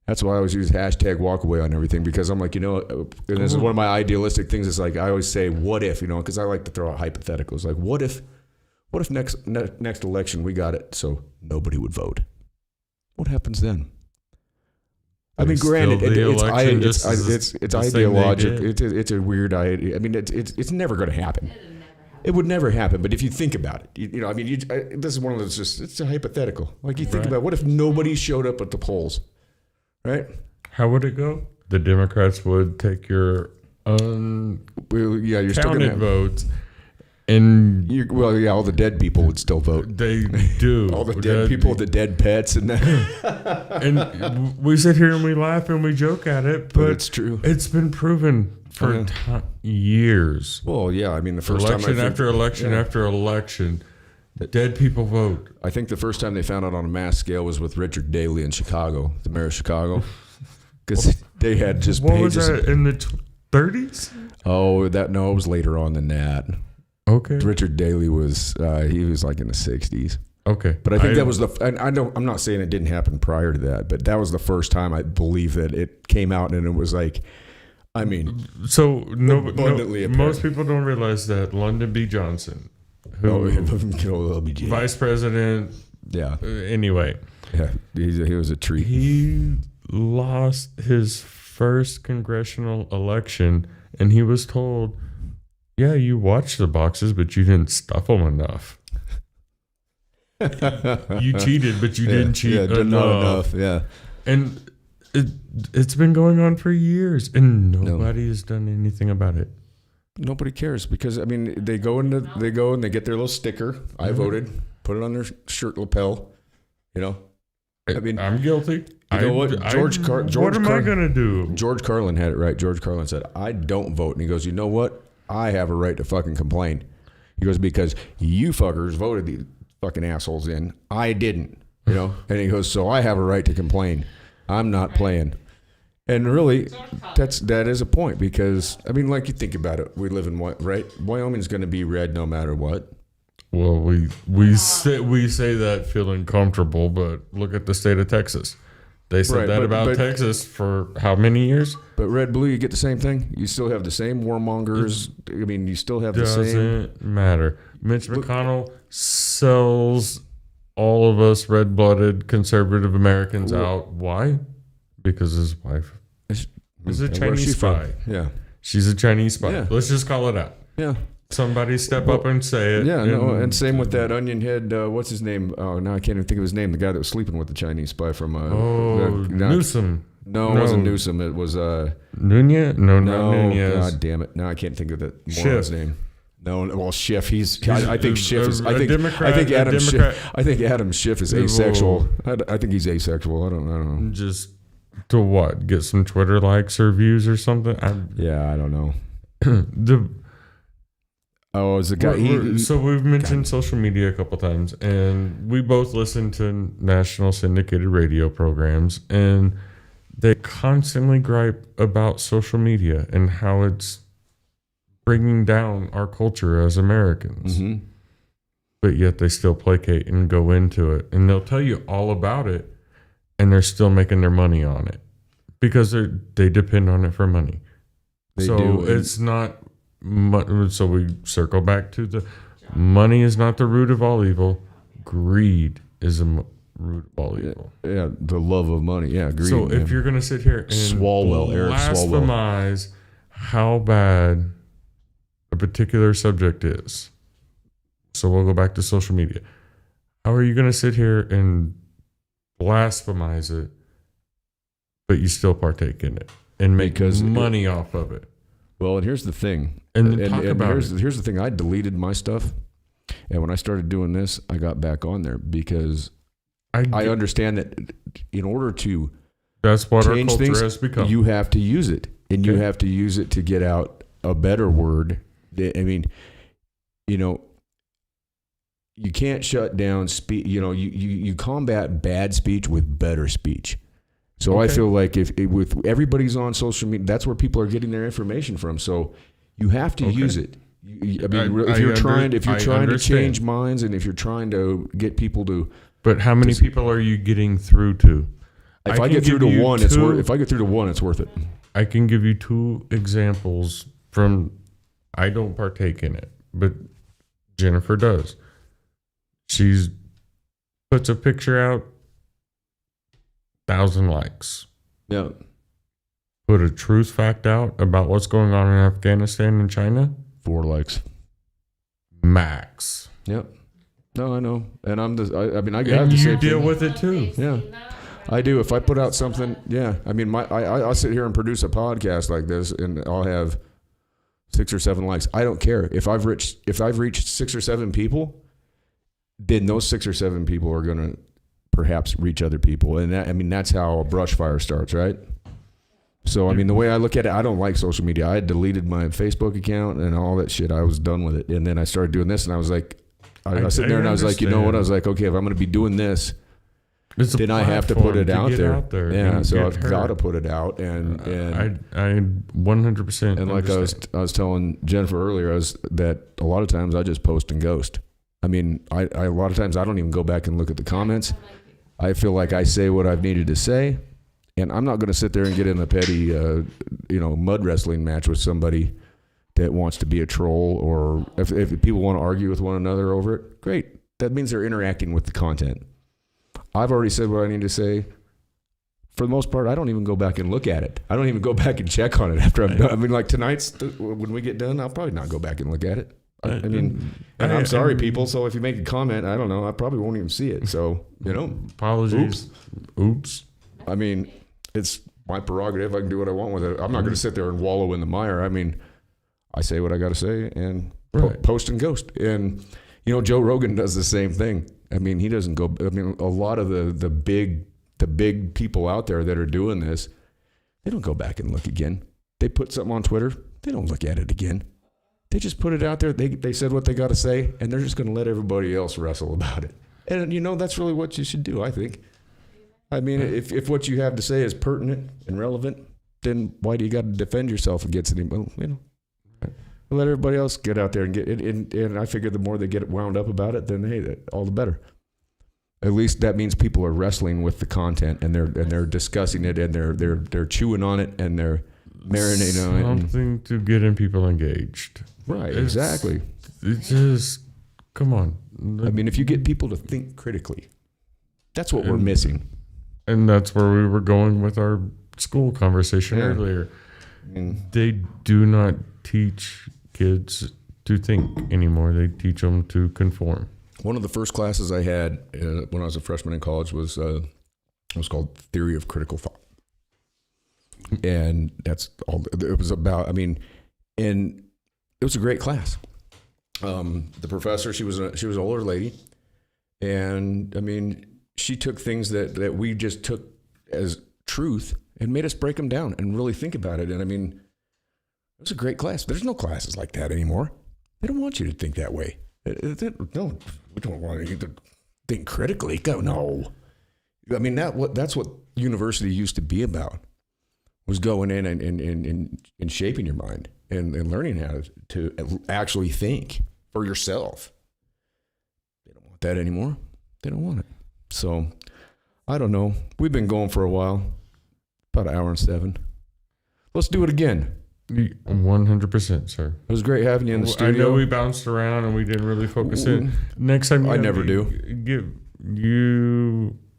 That's why I always use hashtag walk away on everything, because I'm like, you know, and this is one of my idealistic things. It's like, I always say, what if, you know, because I like to throw out hypotheticals. Like, what if next election we got it so nobody would vote? What happens then? I mean, granted, it's ideological. It's a weird idea. I mean, it's never going to happen. It would never happen. But if you think about it, you know, I mean, this is one of those. It's a hypothetical. Like, you think about, what if nobody showed up at the polls, right? How would it go? The Democrats would take your you're still counted gonna have votes, and all the dead people would still vote. they do. All the dead people, the dead pets, and that. And we sit here and we laugh and we joke at it, but it's true. It's been proven for years. Well, yeah, I mean, the first Election time after election after election, dead people vote. I think the first time they found out on a mass scale was with Richard Daley in Chicago, the mayor of Chicago, because they had just What pages. was that, in the 30s? Oh, it was later on than that. Okay. Richard Daley was he was like in the 60s. Okay. But I think that was I'm not saying it didn't happen prior to that, but that was the first time I believe that it came out, and it was like, I mean, so abundantly apparent. most people don't realize that Lyndon B. Johnson, who vice president, yeah, anyway, yeah, he was a treat. He lost his first congressional election, and he was told, "Yeah, you watched the boxes, but you didn't stuff them enough. You cheated, but you didn't cheat enough." Yeah. And it's been going on for years, and nobody has done anything about it. Nobody cares because I mean they go and they get their little sticker. I voted. Put it on their shirt lapel. You know. I mean, I'm guilty. You know what? What am I gonna do? George Carlin had it right. George Carlin said, "I don't vote," and he goes, "You know what? I have a right to fucking complain." He goes, "Because you fuckers voted these fucking assholes in. I didn't." You know. And he goes, "So I have a right to complain. I'm not playing." And really, that is a point because I mean, like you think about it, we live in right? Wyoming's going to be red no matter what. Well, we say that feeling comfortable, but look at the state of Texas. They said that about Texas for how many years? But red, blue, you get the same thing. You still have the same warmongers. I mean, you still have the same. Doesn't matter. Mitch McConnell sells all of us red-blooded conservative Americans out. Why? Because his wife is a Chinese spy. Yeah. She's a Chinese spy. Yeah. Let's just call it out. Yeah. Somebody step up and say it. Yeah, and same with that onion head. What's his name? Oh, now I can't even think of his name. The guy that was sleeping with the Chinese spy from. Newsom. No, it wasn't Newsom. It was. Nunez? No, not Nunez. God damn it! Now I can't think of that moron's name. No, well, Schiff. I think Schiff is. I think Adam Schiff. I think Adam Schiff is asexual. I think he's asexual. I don't know. Just to what? Get some Twitter likes or views or something? I don't know. Oh, is the guy? So we've mentioned social media a couple times, and we both listen to national syndicated radio programs, and they constantly gripe about social media and how it's bringing down our culture as Americans. Mm-hmm. But yet they still placate and go into it, and they'll tell you all about it, and they're still making their money on it because they depend on it for money. It's not. So we circle back to the money is not the root of all evil. Greed is the root of all evil. Yeah, the love of money. Yeah, greed. So if you're going to sit here and blasphemize how bad a particular subject is, so we'll go back to social media. How are you going to sit here and blasphemize it, but you still partake in it and make money off of it? Well, and here's the thing. Here's the thing. I deleted my stuff, and when I started doing this, I got back on there because I understand that in order to that's what change our culture things, has become. You have to use it, and you have to use it to get out a better word. I mean, you can't shut down speech. You combat bad speech with better speech. So I feel like if everybody's on social media, that's where people are getting their information from. So you have to use it. If you're trying to change minds, and if you're trying to get people to. But how many people are you getting through to? If I get through to one, it's worth. If I get through to one, it's worth it. I can give you two examples from. I don't partake in it, but Jennifer does. She puts a picture out. 1,000 likes. Yeah. Put a truth fact out about what's going on in Afghanistan and China. 4 likes. Max. Yep. No, I know, and I have and to you say deal with it too. Yeah, I do. If I put out something, yeah, I mean, I'll sit here and produce a podcast like this, and I'll have 6 or 7 likes. I don't care if I've reached 6 or 7 people, then those 6 or 7 people are going to perhaps reach other people. And that's how a brush fire starts, right? So, I mean, the way I look at it, I don't like social media. I had deleted my Facebook account and all that shit. I was done with it. And then I started doing this, and I was like, I was sitting there and I was like, you know what? I was like, okay, if I'm going to be doing this, then I have to put it out there. Yeah, so I've got to put it out. And I 100%. And like I was telling Jennifer earlier, that a lot of times I just post and ghost. I mean, I a lot of times I don't even go back and look at the comments. I feel like I say what I've needed to say, and I'm not going to sit there and get in a petty, mud wrestling match with somebody that wants to be a troll, or if people want to argue with one another over it, great. That means they're interacting with the content. I've already said what I need to say. for the most part, I don't even go back and look at it. I don't even go back and check on it after I'm done. I mean, like tonight's, when we get done, I'll probably not go back and look at it. I mean, and I'm sorry, people. So if you make a comment, I don't know, I probably won't even see it. So, you know, Apologies. Oops. I mean, it's my prerogative. I can do what I want with it. I'm not going to sit there and wallow in the mire. I mean, I say what I got to say and Right. post and ghost. And, you know, Joe Rogan does the same thing. I mean, he doesn't go, I mean, a lot of the big people out there that are doing this, they don't go back and look again. They put something on Twitter. They don't look at it again. They just put it out there. They said what they got to say, and they're just going to let everybody else wrestle about it. And, you know, that's really what you should do, I think. I mean, if what you have to say is pertinent and relevant, then why do you got to defend yourself against it? Well, you know, let everybody else get out there and get it. And I figure the more they get wound up about it, then hey, all the better. At least that means people are wrestling with the content and they're discussing it and they're chewing on it and they're marinating on it. Something to getting people engaged. Right, exactly. It's just, come on. I mean, if you get people to think critically, that's what we're missing. And that's where we were going with our school conversation earlier. I mean, They do not teach kids to think anymore. They teach them to conform. one of the first classes I had when I was a freshman in college was called Theory of Critical Thought. And that's all it was about. I mean, and it was a great class. The professor, she was an older lady, and I mean, she took things that we just took as truth and made us break them down and really think about it. And I mean, it was a great class. There's no classes like that anymore. They don't want you to think that way. No, we don't want you to think critically. Go, no. I mean, that's what university used to be about, was going in and shaping your mind and learning how to actually think for yourself. They don't want that anymore. They don't want it. So, I don't know. We've been going for a while, about 1 hour and 7. Let's do it again. 100%, sir. It was great having you in the I studio. know we bounced around and we didn't really focus in. Next time, I never do.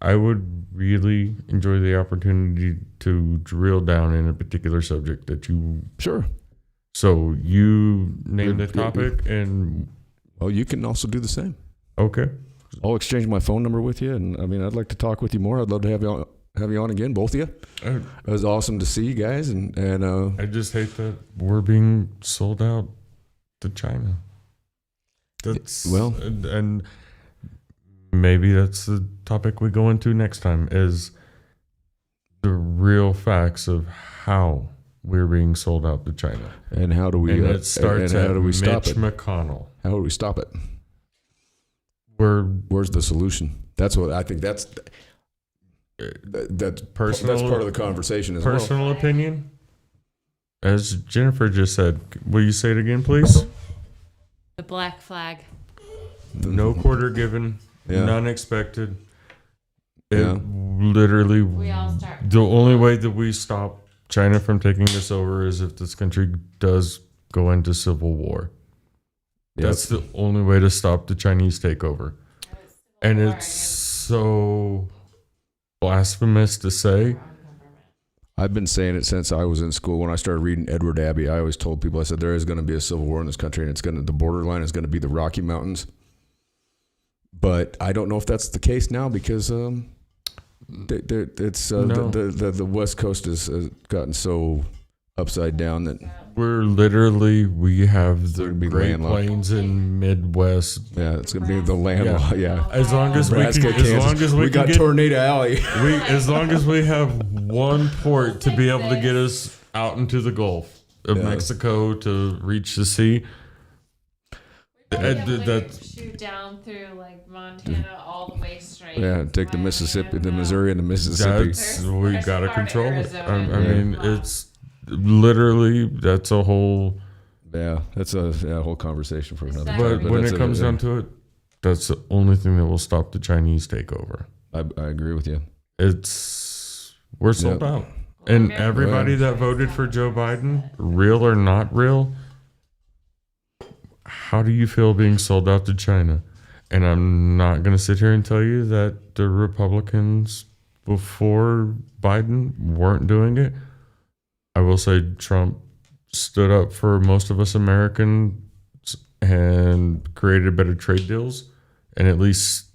I would really enjoy the opportunity to drill down in a particular subject that you. Sure. So you name the topic and. Well, you can also do the same. Okay. I'll exchange my phone number with you, and I mean, I'd like to talk with you more. I'd love to have you on again, both of you. It was awesome to see you guys, and I just hate that we're being sold out to China. That's and maybe that's the topic we go into next time, is the real facts of how we're being sold out to China. And how do we? And it starts and how at do we stop Mitch it? McConnell. How do we stop it? Where's the solution? That's what I think. That's personal. That's part of the conversation as well. Personal opinion. As Jennifer just said, will you say it again, please? The black flag. No quarter given, Yeah. none expected. Yeah. It literally, We all start. the only way that we stop China from taking this over is if this country does go into civil war. That's the only way to stop the Chinese takeover. And it's so blasphemous to say. I've been saying it since I was in school. When I started reading Edward Abbey, I always told people, I said, there is going to be a civil war in this country, and the borderline is going to be the Rocky Mountains. But I don't know if that's the case now, because it's the West Coast has gotten so upside down that we have the gonna be Great landlocked. Plains in Midwest. it's going to be the land. Yeah. As long as we Nebraska, can, as long Kansas. as we got can get, Tornado Alley. as long as we have one port to be able to get us out into the Gulf of Mexico to reach the sea. That's shoot down through like Montana all the way straight. Yeah, take the Mississippi, the Missouri, and the Mississippi. we There's gotta part of control it. I Arizona. mean, it's literally that's a whole. Yeah, that's a whole conversation for another. But when that's it comes down to it, that's the only thing that will stop the Chinese takeover. I agree with you. We're sold out, and everybody that voted for Joe Biden, real or not real, how do you feel being sold out to China? And I'm not going to sit here and tell you that the Republicans before Biden weren't doing it. I will say Trump stood up for most of us Americans and created better trade deals and at least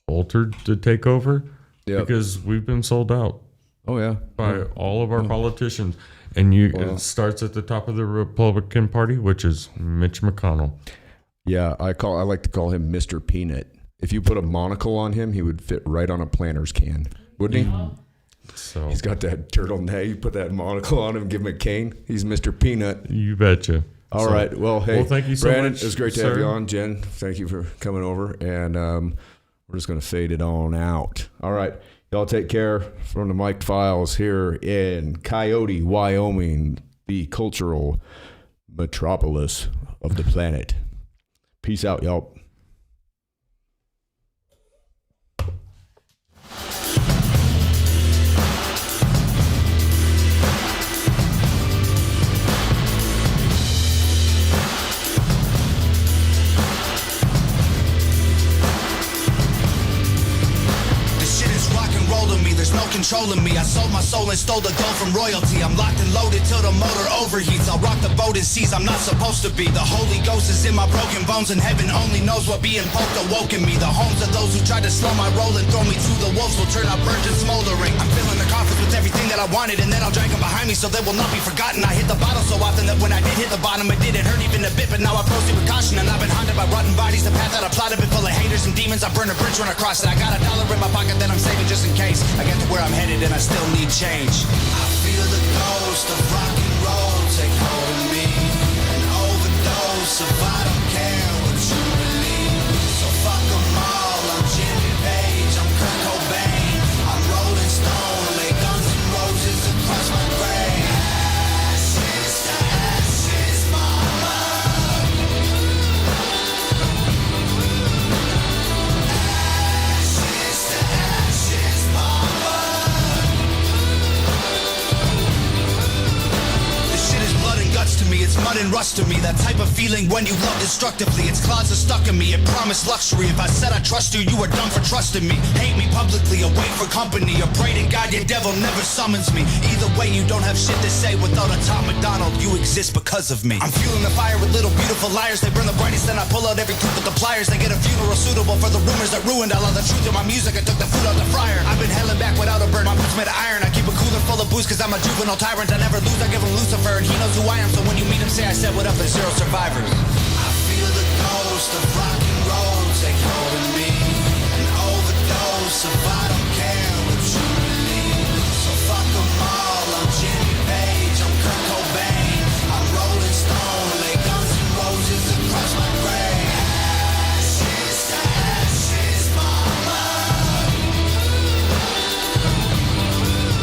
altered the takeover Yep. because we've been sold out Oh yeah. by all of our politicians. And you Well. it starts at the top of the Republican Party, which is Mitch McConnell. Yeah, I like to call him Mr. Peanut. If you put a monocle on him, he would fit right on a Planters can, wouldn't he? So He's got that turtleneck. You put that monocle on him, give him a cane. He's Mr. Peanut. you betcha. All So- right. Well, hey, Well, thank you so Brandon, much, it was great to have sir. you on. Jen, thank you for coming over. And we're just going to fade it on out. All right. Y'all take care from the Mike Files here in Coyote, Wyoming, the cultural metropolis of the planet. Peace out, y'all. This shit is rock and roll to me, there's no controlling me. I sold my soul and stole the gold from royalty. I'm locked and loaded till the motor overheats. I'll rock the boat in seas I'm not supposed to be. The Holy Ghost is in my broken bones, and heaven only knows what being poked awoke in me. The homes of those who tried to slow my roll and throw me to the wolves will turn out burnt and smoldering. I'm filling the coffins with everything that I wanted, and then I'll drag them behind me so they will not be forgotten. I hit the bottle so often that when I did hit the bottom, it didn't hurt even a bit, but now I proceed with caution. And I've been haunted by rotten bodies. The path that I plotted been full of haters and demons. I burn a bridge when I cross it. I got $1 in my pocket that I'm saving just in case I get to where I'm headed and I still need change. I feel the ghost of rock and roll take hold of me. An overdose of I don't care what you believe. So fuck 'em all. I'm Jimmy Page. I'm Kurt Cobain. I'm Rolling Stone. Lay Guns and Roses across my grave. Ashes to ashes, mama. Ashes to ashes, mama. This shit is blood and guts to me, it's mud and rust to me. That type of feeling when you love destructively. Its claws are stuck in me, it promised luxury. If I said I trust you, you are dumb for trusting me. Hate me publicly or wait for company, or pray to God your devil never summons me. Either way, you don't have shit to say without a Tom McDonald. You exist because of me. I'm fueling the fire with little beautiful liars. They burn the brightest, then I pull out every tooth with the pliers. They get a funeral suitable for the rumors that ruined all of the truth in my music. I took the food out the fryer. I've been held back without a burn. My boots made of iron. I keep a cooler full of booze cause I'm a juvenile tyrant. I never lose, I give him Lucifer, and he knows who I am. So when you meet him, say I said what up, there's 0 survivors. I feel the ghost of rock